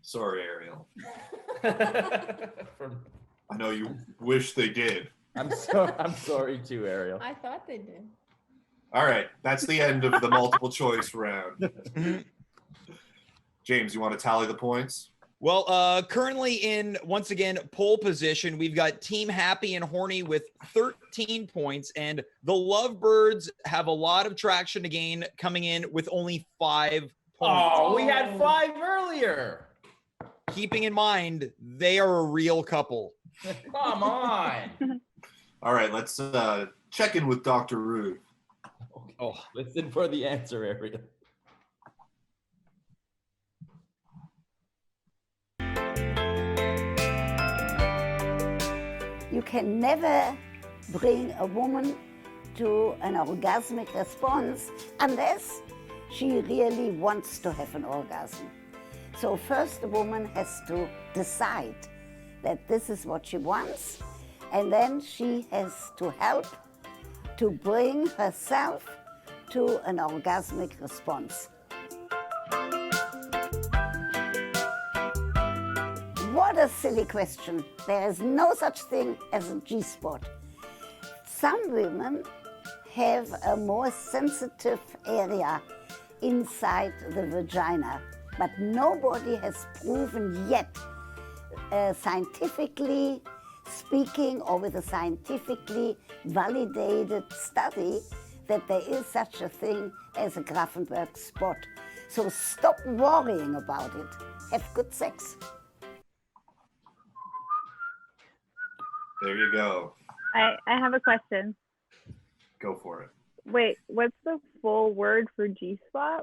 Sorry, Ariel. From- I know you wish they did. I'm sorry too, Ariel. I thought they did. All right, that's the end of the multiple choice round. James, you want to tally the points? Well, currently in, once again, pole position, we've got Team Happy and Horny with 13 points, and the Lovebirds have a lot of traction to gain, coming in with only 5 points. Oh, we had 5 earlier. Keeping in mind, they are a real couple. Come on. All right, let's check in with Dr. Ruth. Oh, Listen for the answer, Ariel. You can never bring a woman to an orgasmic response unless she really wants to have an orgasm. So first the woman has to decide that this is what she wants, and then she has to help to bring herself to an orgasmic response. What a silly question. There is no such thing as a G-spot. Some women have a more sensitive area inside the vagina, but nobody has proven yet, scientifically speaking or with a scientifically validated study, that there is such a thing as a Grafenberg spot. So stop worrying about it. Have good sex. There you go. I have a question. Go for it. Wait, what's the full word for G-spot?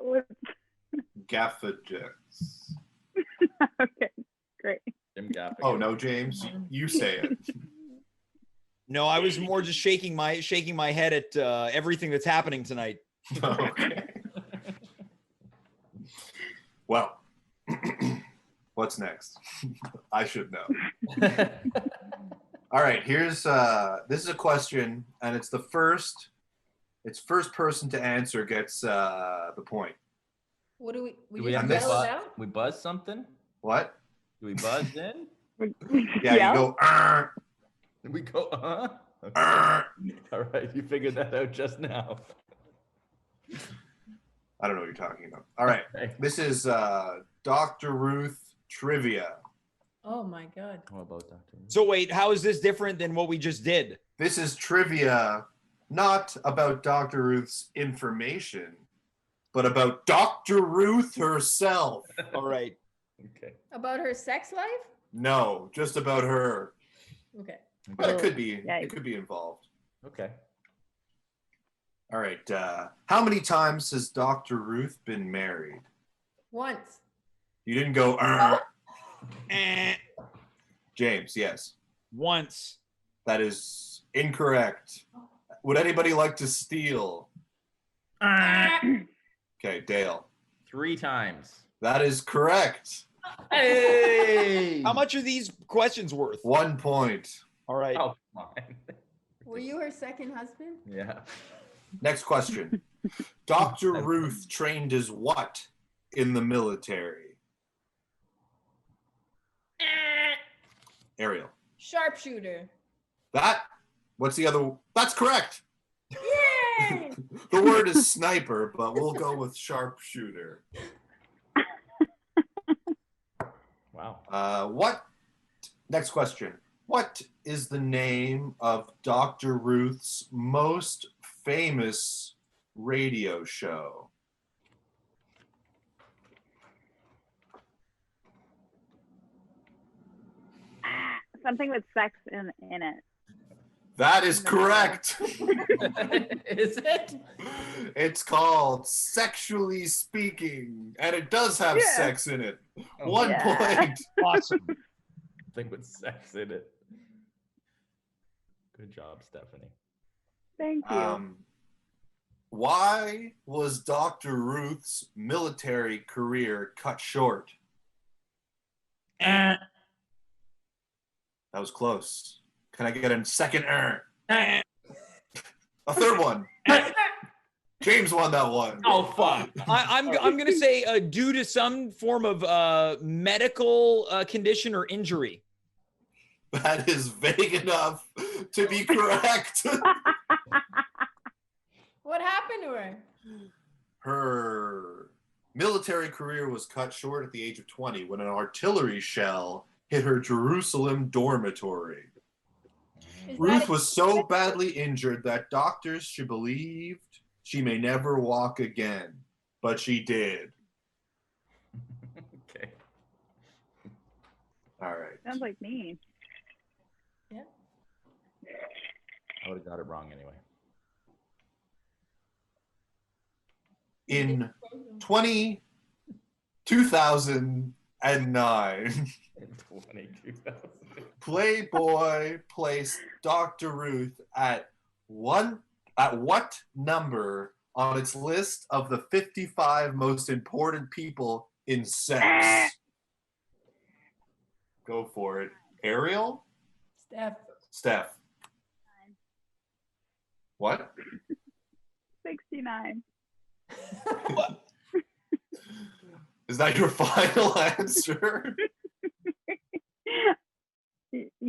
Gaffadets. Okay, great. Jim Gaffigan. Oh no, James, you say it. No, I was more just shaking my head at everything that's happening tonight. Okay. Well, what's next? I should know. All right, here's this is a question, and it's first person to answer gets the point. What do we? Do we just have to yell buzz? it out? We buzz something? What? Do we buzz in? Yeah, Yeah. you go. We go, Okay. All right, you figured that out just now. I don't know what you're talking about. All right, Okay. this is Dr. Ruth trivia. Oh my God. What about Dr. So wait, how is this different than what we just did? This is trivia, not about Dr. Ruth's information, but about Dr. Ruth herself. All right. Okay. About her sex life? No, just about her. Okay. But it Oh, could be. yikes. It could be involved. Okay. All right. How many times has Dr. Ruth been married? Once. You didn't go. Eh, James, yes. once. That is incorrect. Would anybody like to steal? Okay, Dale. 3 times. That is correct. Hey! How much are these questions worth? 1 point. All right. Oh, come on. Were you her second husband? Yeah. Next question. Dr. Ruth trained as what in the military? Ariel. Sharpshooter. What's the other? That's correct. Yay! The word is sniper, but we'll go with sharpshooter. Wow. Next question. What is the name of Dr. Ruth's most famous radio show? Something with sex in it. That is correct. Is it? It's called Sexually Speaking, and it does have Yeah. sex in it. Oh, 1 yeah. point. Awesome. Thing with sex in it. Good job, Stephanie. Thank you. Why was Dr. Ruth's military career cut short? Eh, That was close. Can I get a second? eh. A third one. James won that one. Oh, fuck. I'm gonna say due to some form of medical condition or injury. That is vague enough to be correct. What happened to her? Her military career was cut short at the age of 20 when an artillery shell hit her Jerusalem dormitory. Is Ruth that- was so badly injured that doctors she believed she may never walk again, but she did. Okay. All right. Sounds like me. I would have got it wrong anyway. In 2009, 22,000. Playboy placed Dr. Ruth at what number on its list of the 55 most important people in sex? Go for it. Ariel? Steph. What? 69. Is that your final answer?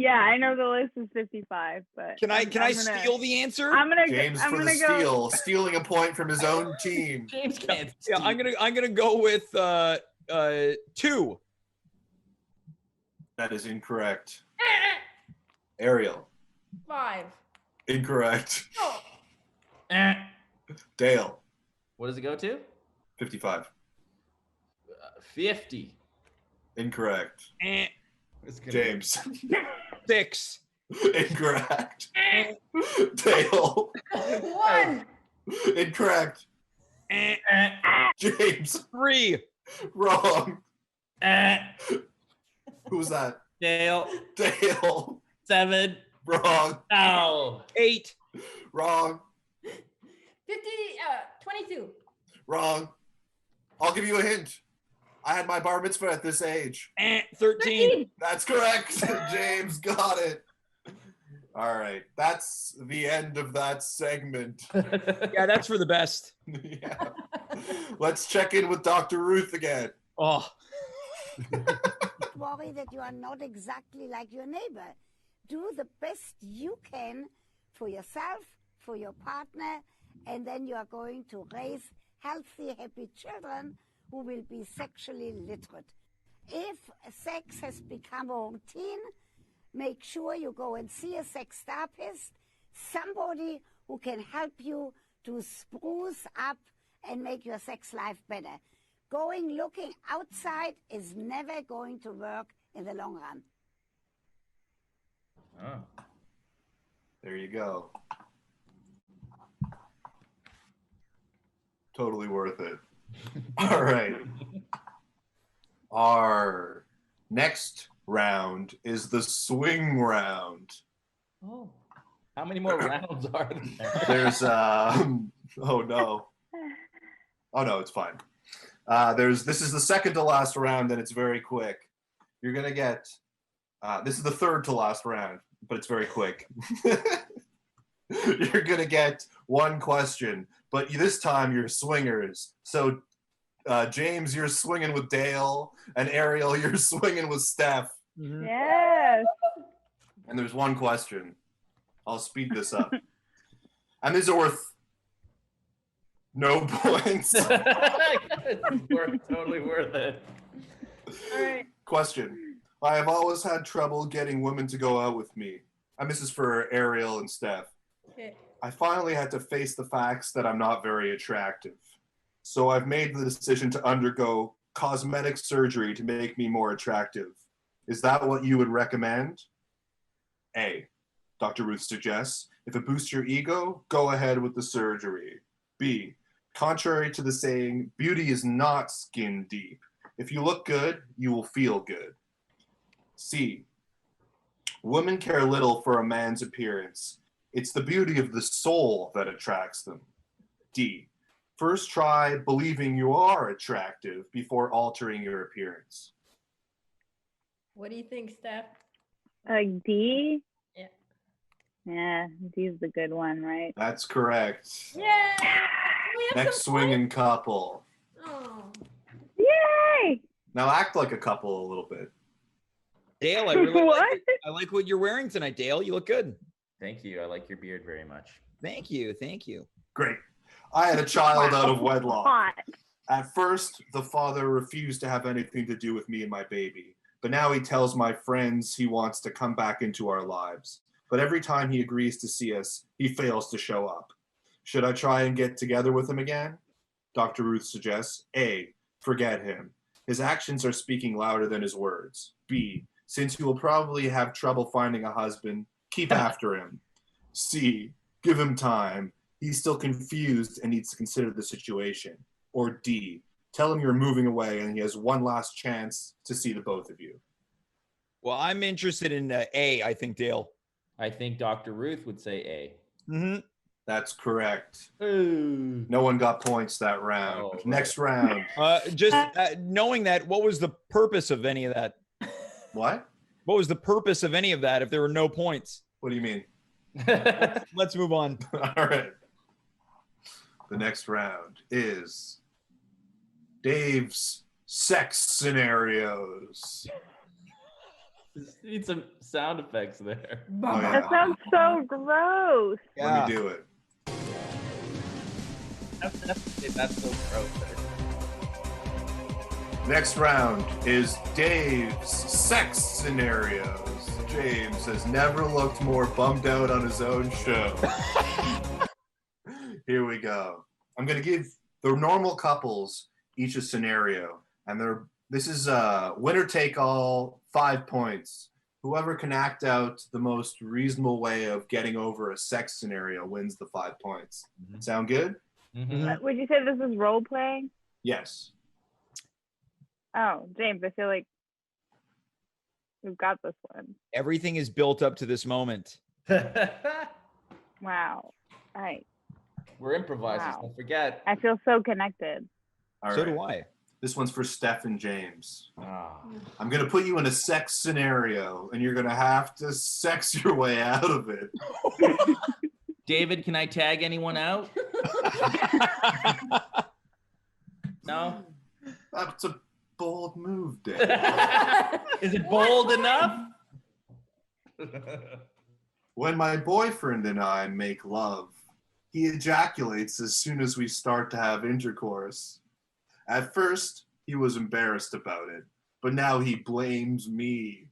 Yeah, I know the list is 55, but Can I I'm gonna, steal the answer? I'm gonna James I'm for the gonna go. steal, stealing a point from his own team. James can't. Yeah, I'm gonna go with 2. That is incorrect. Ariel, 5. incorrect. Oh, Dale, What does it go to? 55, 50. incorrect. Eh, It's gonna- James, 6. incorrect. Dale, 1. incorrect. Eh, James, 3. wrong. Eh. Who's that? Dale. Dale, 7. wrong. Oh. 8. Wrong. 22. Wrong. I'll give you a hint. I had my bar mitzvah at this age. 13. That's correct. James got it. All right. That's the end of that segment. Yeah, that's for the best. Yeah. Let's check in with Dr. Ruth again. Oh, Don't worry that you are not exactly like your neighbor. Do the best you can for yourself, for your partner, and then you are going to raise healthy, happy children who will be sexually literate. If sex has become a routine, make sure you go and see a sex therapist, somebody who can help you to spruce up and make your sex life better. Looking outside is never going to work in the long run. Oh. There you go. Totally worth it. All right. Our next round is the swing round. Oh. How many more rounds are there? There's oh no. Oh no, it's fine. This is the second to last round, and it's very quick. You're gonna get this is the third to last round, but it's very quick. You're gonna get one question, but this time you're swingers. So James, you're swinging with Dale, and Ariel, you're swinging with Steph. Yes. And there's one question. I'll speed this up. And these are worth no points. Totally worth it. All right. Question. I have always had trouble getting women to go out with me. And this is for Ariel and Steph. Okay. I finally had to face the facts that I'm not very attractive. So I've made the decision to undergo cosmetic surgery to make me more attractive. Is that what you would recommend? A. Dr. Ruth suggests, if it boosts your ego, go ahead with the surgery. B. Contrary to the saying, beauty is not skin deep. If you look good, you will feel good. C. Women care little for a man's appearance. It's the beauty of the soul that attracts them. D. First try believing you are attractive before altering your appearance. What do you think, Steph? Like D? Yeah. Yeah, D's the good one, right? That's correct. Yeah. We have Next some swinging couple. points. Oh. Yay! Now act like a couple a little bit. Dale, I really What? I like what you're wearing tonight, Dale. You look good. Thank you. I like your beard very much. Thank you. Thank you. Great. I had a child Wow. out of wedlock. Hot. At first, the father refused to have anything to do with me and my baby. But now he tells my friends he wants to come back into our lives. But every time he agrees to see us, he fails to show up. Should I try and get together with him again? Dr. Ruth suggests, A, forget him. His actions are speaking louder than his words. B, since he will probably have trouble finding a husband, keep after him. C, give him time. He's still confused and needs to consider the situation. Or D, tell him you're moving away and he has one last chance to see the both of you. Well, I'm interested in A, I think, Dale. I think Dr. Ruth would say A. Mm-hmm. That's correct. Ooh. No one got points that round. Oh, right. Next round. Knowing that, what was the purpose of any of that? What? What was the purpose of any of that if there were no points? What do you mean? Let's move on. All right. The next round is Dave's sex scenarios. Need some sound effects there. Oh, yeah. That sounds so gross. Let me do it. That's so gross. Next round is Dave's sex scenarios. James has never looked more bummed out on his own show. Here we go. I'm going to give the normal couples each a scenario, and this is winner take all, 5 points. Whoever can act out the most reasonable way of getting over a sex scenario wins the 5 points. Mm-hmm. Sound good? Mm-hmm. Would you say this is role playing? Yes. Oh, James, I feel like we've got this one. Everything is built up to this moment. Wow. All right. We're improvisers. Wow. Don't forget. I feel so connected. All So right. do I. This one's for Steph and James. Ah. I'm going to put you in a sex scenario, and you're going to have to sex your way out of it. David, can I tag anyone out? No? That's a bold move, Dave. Is it bold enough? When my boyfriend and I make love, he ejaculates as soon as we start to have intercourse. At first, he was embarrassed about it, but now he blames me.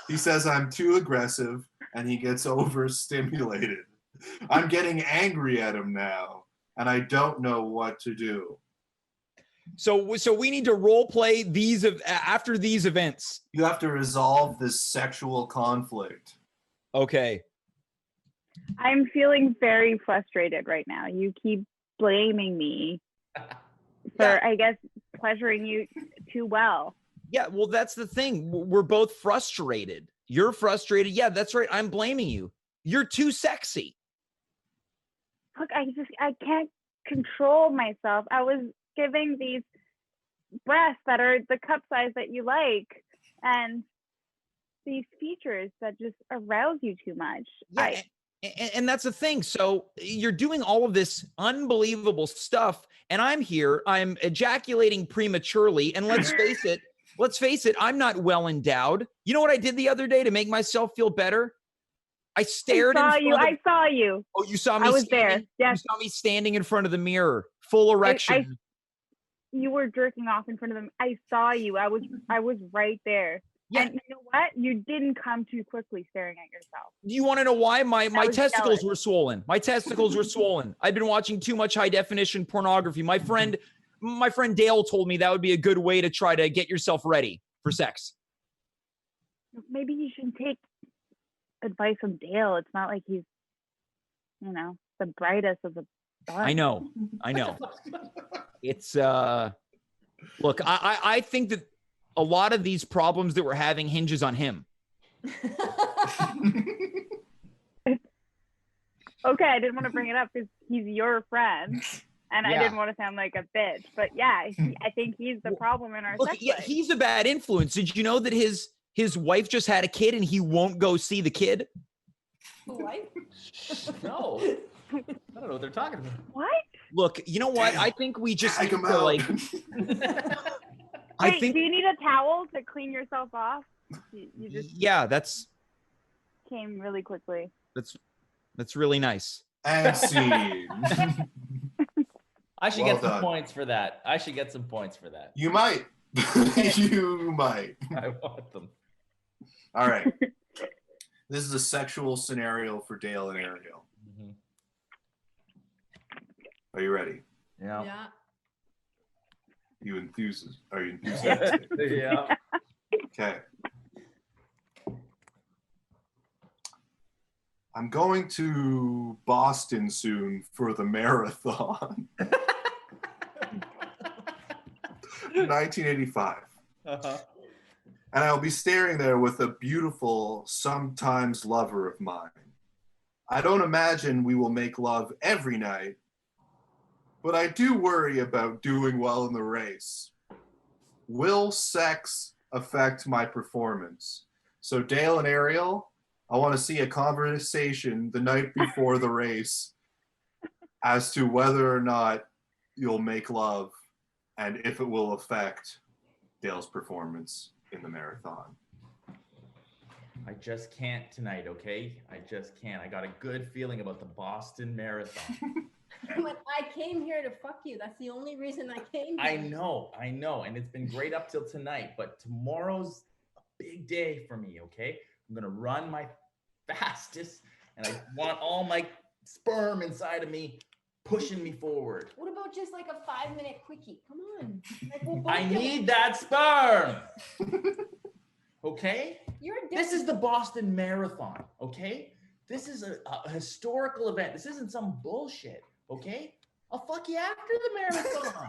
He says I'm too aggressive and he gets overstimulated. I'm getting angry at him now, and I don't know what to do. So we need to role play after these events. You have to resolve this sexual conflict. Okay. I'm feeling very frustrated right now. You keep blaming me for, I guess, pleasuring you too well. Yeah, well, that's the thing. We're both frustrated. You're frustrated. Yeah, that's right. I'm blaming you. You're too sexy. Look, I can't control myself. I was giving these breasts that are the cup size that you like, and these features that just arouse you too much. Yeah, and that's the thing. So you're doing all of this unbelievable stuff, and I'm here. I'm ejaculating prematurely, and let's face it, I'm not well endowed. You know what I did the other day to make myself feel better? I stared. I saw you. Oh, you saw me. I was there. Yes. You saw me standing in front of the mirror, full erection. You were jerking off in front of them. I saw you. I was right there. Yeah. And you know what? You didn't come too quickly staring at yourself. Do you want to know why? My testicles jealous. were swollen. My testicles were swollen. I've been watching too much high definition pornography. My friend Dale told me that would be a good way to try to get yourself ready for sex. Maybe you should take advice from Dale. It's not like he's, the brightest of the bunch. I know. It's look, I think that a lot of these problems that we're having hinges on him. Okay, I didn't want to bring it up because he's your friend, and I didn't want to sound like a bitch. But yeah, I think he's the problem in our sex life. He's a bad influence. Did you know that his wife just had a kid and he won't go see the kid? What? No. I don't know what they're talking about. What? Look, you know what? I think we just need to Wait, do you need a towel to clean yourself off? You just that's came really quickly. That's really nice. And scene. I should Well get some done. points for that. I should get some points for that. You might. You might. I want them. All right. This is a sexual scenario for Dale and Ariel. Mm-hmm. Are you ready? Yeah. Yeah. Are you enthusiastic? Yeah. Okay. I'm going to Boston soon for the marathon. 1985. Uh-huh. And I'll be staring there with a beautiful, sometimes lover of mine. I don't imagine we will make love every night, but I do worry about doing well in the race. Will sex affect my performance? So Dale and Ariel, I want to see a conversation the night before the race as to whether or not you'll make love and if it will affect Dale's performance in the marathon. I just can't tonight, okay? I just can't. I got a good feeling about the Boston Marathon. But I came here to fuck you. That's the only reason I came here. I know. And it's been great up till tonight, but tomorrow's a big day for me, okay? I'm gonna run my fastest, and I want all my sperm inside of me pushing me forward. What about just like a 5-minute quickie? Come on. Like, we'll both I get need that sperm. Okay? You're a This is the Boston Marathon, okay? This is a historical event. This isn't some bullshit, okay? I'll fuck you after the marathon.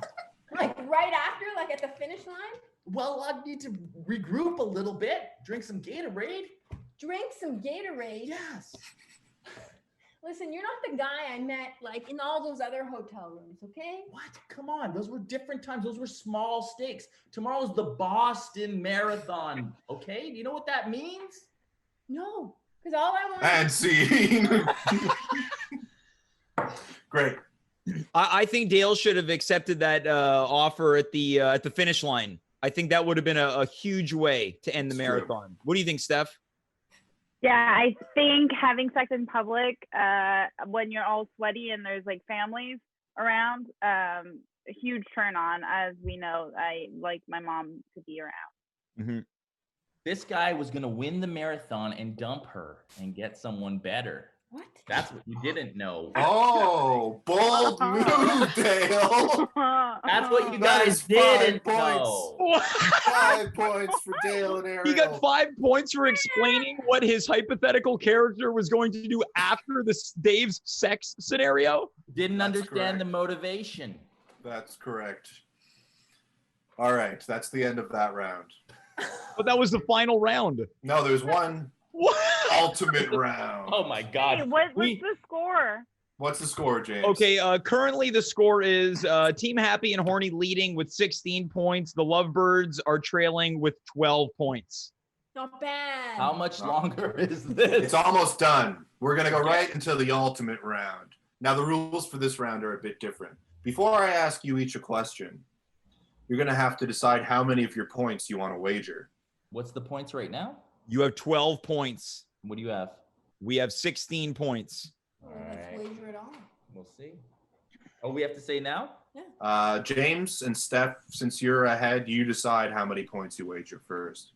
like right after, like at the finish line. Well, I need to regroup a little bit, drink some Gatorade. Drink some Gatorade. Yes. Listen, you're not the guy I met like in all those other hotel rooms, okay? What? Come on. Those were different times. Those were small stakes. Tomorrow's the Boston Marathon, okay? Do you know what that means? No, because all I want. And scene. Great. I think Dale should have accepted that offer at the finish line. I think that would have been a huge way to end the It's true. marathon. What do you think, Steph? Yeah, I think having sex in public when you're all sweaty and there's like families around, a huge turn on. As we know, I like my mom to be around. Mm-hmm. This guy was going to win the marathon and dump her and get someone better. What? That's what you didn't know. Oh, bold move, Dale. That's what you That guys is 5 didn't points. know. 5 points for Dale and Ariel. He got 5 points for explaining what his hypothetical character was going to do after Dave's sex scenario. Didn't That's understand the correct. motivation. That's correct. All right, that's the end of that round. But that was the final round. No, there's one What? ultimate round. Oh my Hey, God. what's we- the score? What's the score, James? Okay, currently the score is Team Happy and Horny leading with 16 points. The Lovebirds are trailing with 12 points. Not bad. How much longer is this? It's almost done. We're going to go right into the ultimate round. Now, the rules for this round are a bit different. Before I ask you each a question, you're going to have to decide how many of your points you want to wager. What's the points right now? You have 12 points. What do you have? We have 16 points. Well, let's wager it on. We'll see. Oh, we have to say now? James and Steph, since you're ahead, you decide how many points you wager first.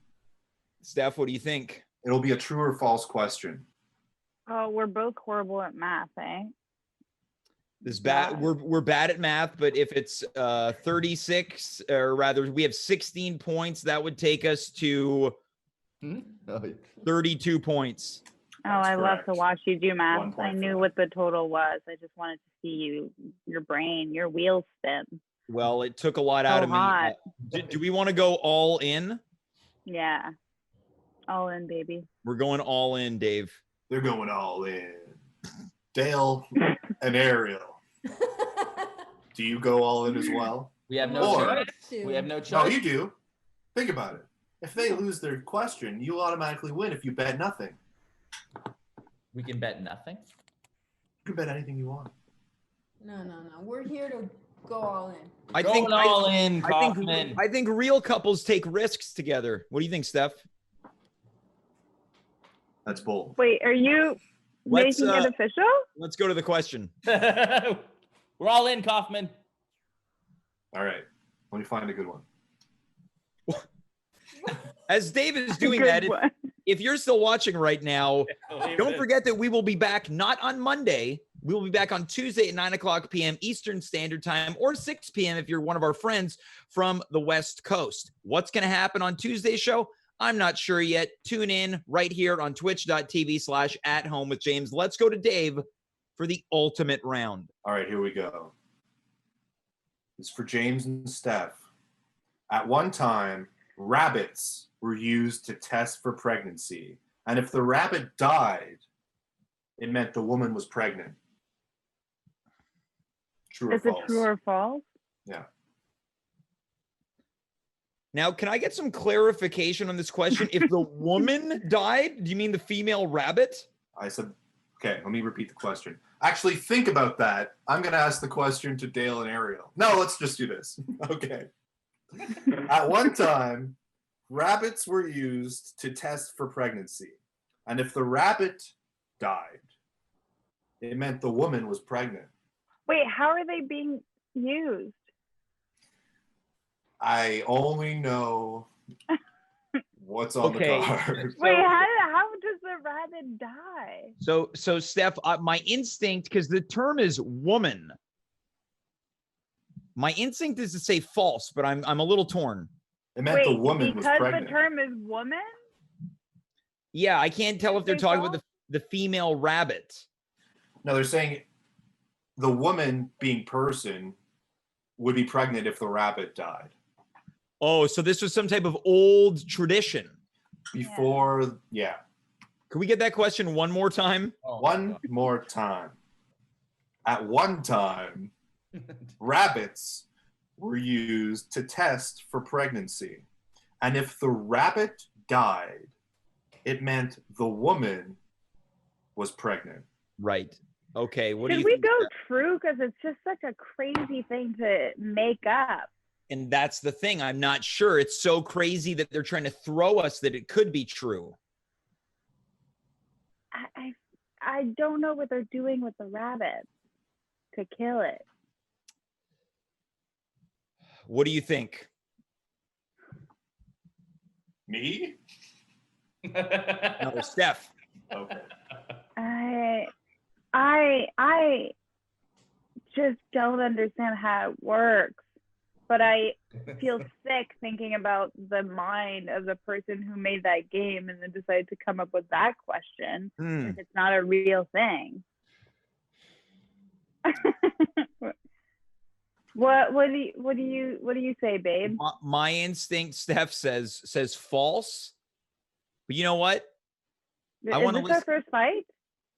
Steph, what do you think? It'll be a true or false question. Oh, we're both horrible at math, eh? This bad. We're bad at math, but if it's 36, or rather, we have 16 points. That would take us to 32 points. Oh, That's I love to correct. watch you do math. 1 I point knew for what the total was. I just wanted to see your brain, your wheels spin. Well, it took a lot out So of me. hot. Do we want to go all in? Yeah. All in, baby. We're going all in, Dave. They're going all in. Dale and Ariel, do you go all in as well? We have no Or- choice. We have no No, choice. you do. Think about it. If they lose their question, you automatically win if you bet nothing. We can bet nothing. You can bet anything you want. No. We're here to go all in. I Going think all in, I Kaufman. think real couples take risks together. What do you think, Steph? That's bold. Wait, are you Let's, making it official? Let's go to the question. We're all in, Kaufman. All right. Let me find a good one. As David is doing Good that, one. if you're still watching right now, don't forget that we will be back not on Monday. We will be back on Tuesday at 9:00 p.m. Eastern Standard Time, or 6 p.m. if you're one of our friends from the West Coast. What's going to happen on Tuesday's show? I'm not sure yet. Tune in right here on twitch.tv/@home-with-James. Let's go to Dave for the ultimate round. All right, here we go. It's for James and Steph. At one time, rabbits were used to test for pregnancy. And if the rabbit died, it meant the woman was pregnant. True or Is it false? true or false? Yeah. Now, can I get some clarification on this question? If the woman died, do you mean the female rabbit? I said, okay, let me repeat the question. Actually, think about that. I'm going to ask the question to Dale and Ariel. No, let's just do this. Okay. At one time, rabbits were used to test for pregnancy. And if the rabbit died, it meant the woman was pregnant. Wait, how are they being used? I only know what's on Okay. the card. Wait, how does the rabbit die? So Steph, my instinct, because the term is woman, my instinct is to say false, but I'm a little torn. It meant the woman was because pregnant. the term is woman? Yeah, I can't tell if they're talking about the female rabbit. No, they're saying the woman being person would be pregnant if the rabbit died. Oh, so this was some type of old tradition. Before, yeah. Can we get that question one more time? Oh, One more time. At one time, rabbits were used to test for pregnancy. And if the rabbit died, it meant the woman was pregnant. Right. Okay. What do you Should we think? go true? Because it's just such a crazy thing to make up. And that's the thing. I'm not sure. It's so crazy that they're trying to throw us that it could be true. I don't know what they're doing with the rabbit to kill it. What do you think? Me? No, Steph. Okay. I just don't understand how it works. But I feel sick thinking about the mind of the person who made that game and then decided to come up with that question. If it's not a real thing. What do you say, babe? My instinct, Steph, says false. But you know what? Is this our first fight?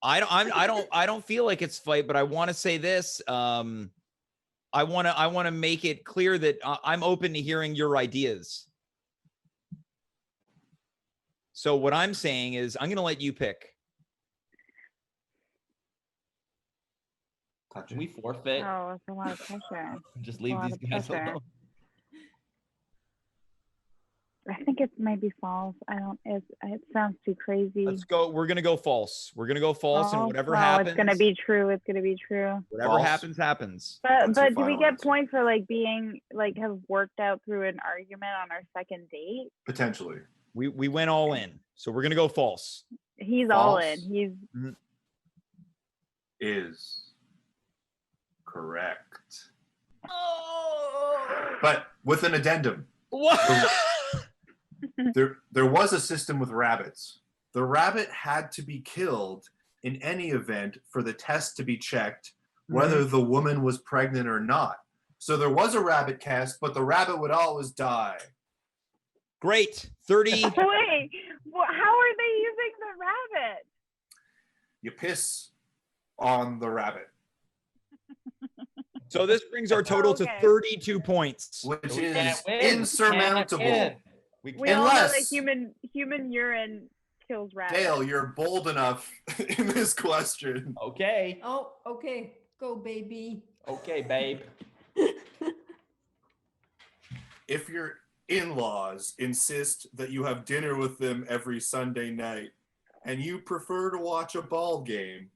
I don't feel like it's fight, but I want to say this. I want to make it clear that I'm open to hearing your ideas. So what I'm saying is I'm going to let you pick. Can we forfeit? Oh, it's a lot of pressure. Just leave lot these of guys pressure. alone. I think it might be false. It sounds too crazy. Let's go. We're going to go false. We're going to go false, and whatever happens. It's going to be true. It's going to be true. Whatever happens, happens. But do we get points for have worked out through an argument on our second date? Potentially. We went all in. So we're going to go false. He's False all in. He's is correct. But with an addendum. What? There was a system with rabbits. The rabbit had to be killed in any event for the test to be checked whether the woman was pregnant or not. So there was a rabbit cast, but the rabbit would always die. Great. 30. Wait, how are they using the rabbit? You piss on the rabbit. So this brings our total to 32 points. Which We is can't win. insurmountable. Can't We all know Unless- that human urine kills rabbits. Dale, you're bold enough in this question. Okay. Oh, okay. Go, baby. Okay, babe. If your in-laws insist that you have dinner with them every Sunday night and you prefer to watch a ball game,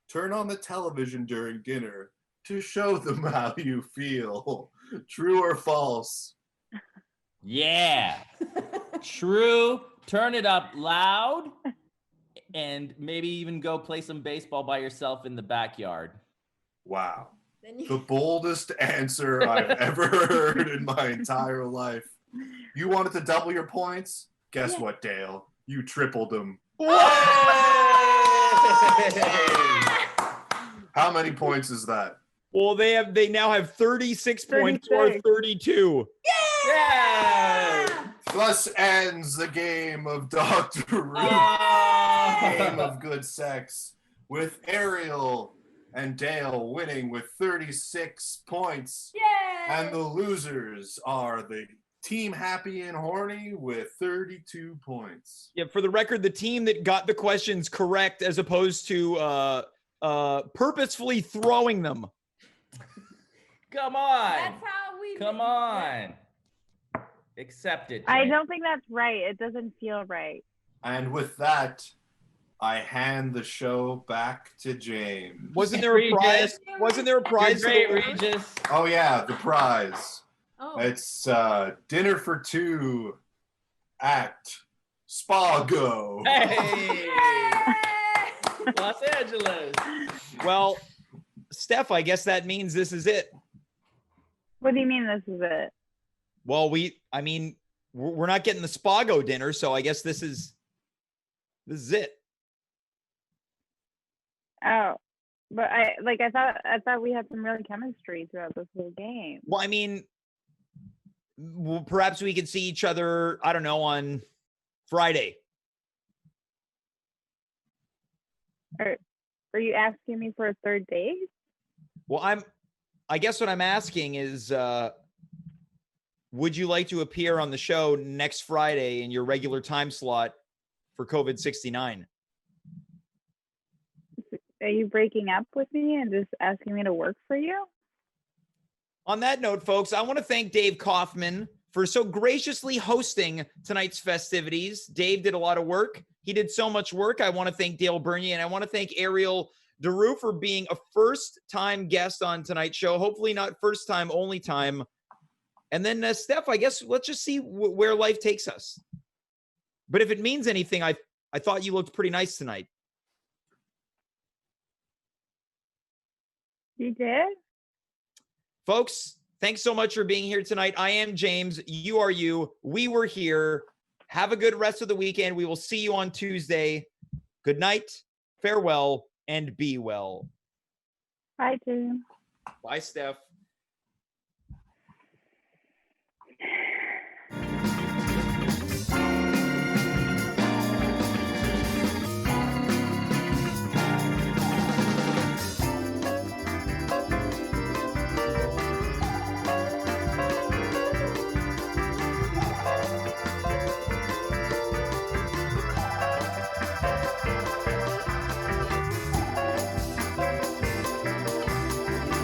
turn on the television during dinner to show them how you feel. True or false? Yeah. True. Turn it up loud and maybe even go play some baseball by yourself in the backyard. Wow. Then you The boldest answer I've ever heard in my entire life. You wanted to double your points? Guess Yeah. what, Dale? You tripled them. How many points is that? Well, they now have 36 points or 36. 32. Yeah! Thus ends the game of Dr. Ruth. Game of good sex with Ariel and Dale winning with 36 points. Yay! And the losers are the Team Happy and Horny with 32 points. Yeah, for the record, the team that got the questions correct as opposed to purposefully throwing them. Come on. That's how we Come on. Accept it. I Jay. don't think that's right. It doesn't feel right. And with that, I hand the show back to James. Wasn't there a prize? Wasn't there a prize? You're great, Regis. Oh yeah, the prize. Oh. It's dinner for two at Spago. Hey, Los Angeles. Well, Steph, I guess that means this is it. What do you mean this is it? Well, we're not getting the Spago dinner, so I guess this is it. Oh, but I thought we had some real chemistry throughout this whole game. Well, perhaps we could see each other, I don't know, on Friday. Are you asking me for a third date? Well, I guess what I'm asking is, would you like to appear on the show next Friday in your regular time slot for COVID-69? Are you breaking up with me and just asking me to work for you? On that note, folks, I want to thank Dave Kaufman for so graciously hosting tonight's festivities. Dave did a lot of work. He did so much work. I want to thank Dale Bernier, and I want to thank Ariel DeRue for being a first-time guest on tonight's show. Hopefully not first time, only time. And then, Steph, I guess let's just see where life takes us. But if it means anything, I thought you looked pretty nice tonight. You did? Folks, thanks so much for being here tonight. I am James. You are you. We were here. Have a good rest of the weekend. We will see you on Tuesday. Good night, farewell, and be well. Bye, Jim. Bye, Steph.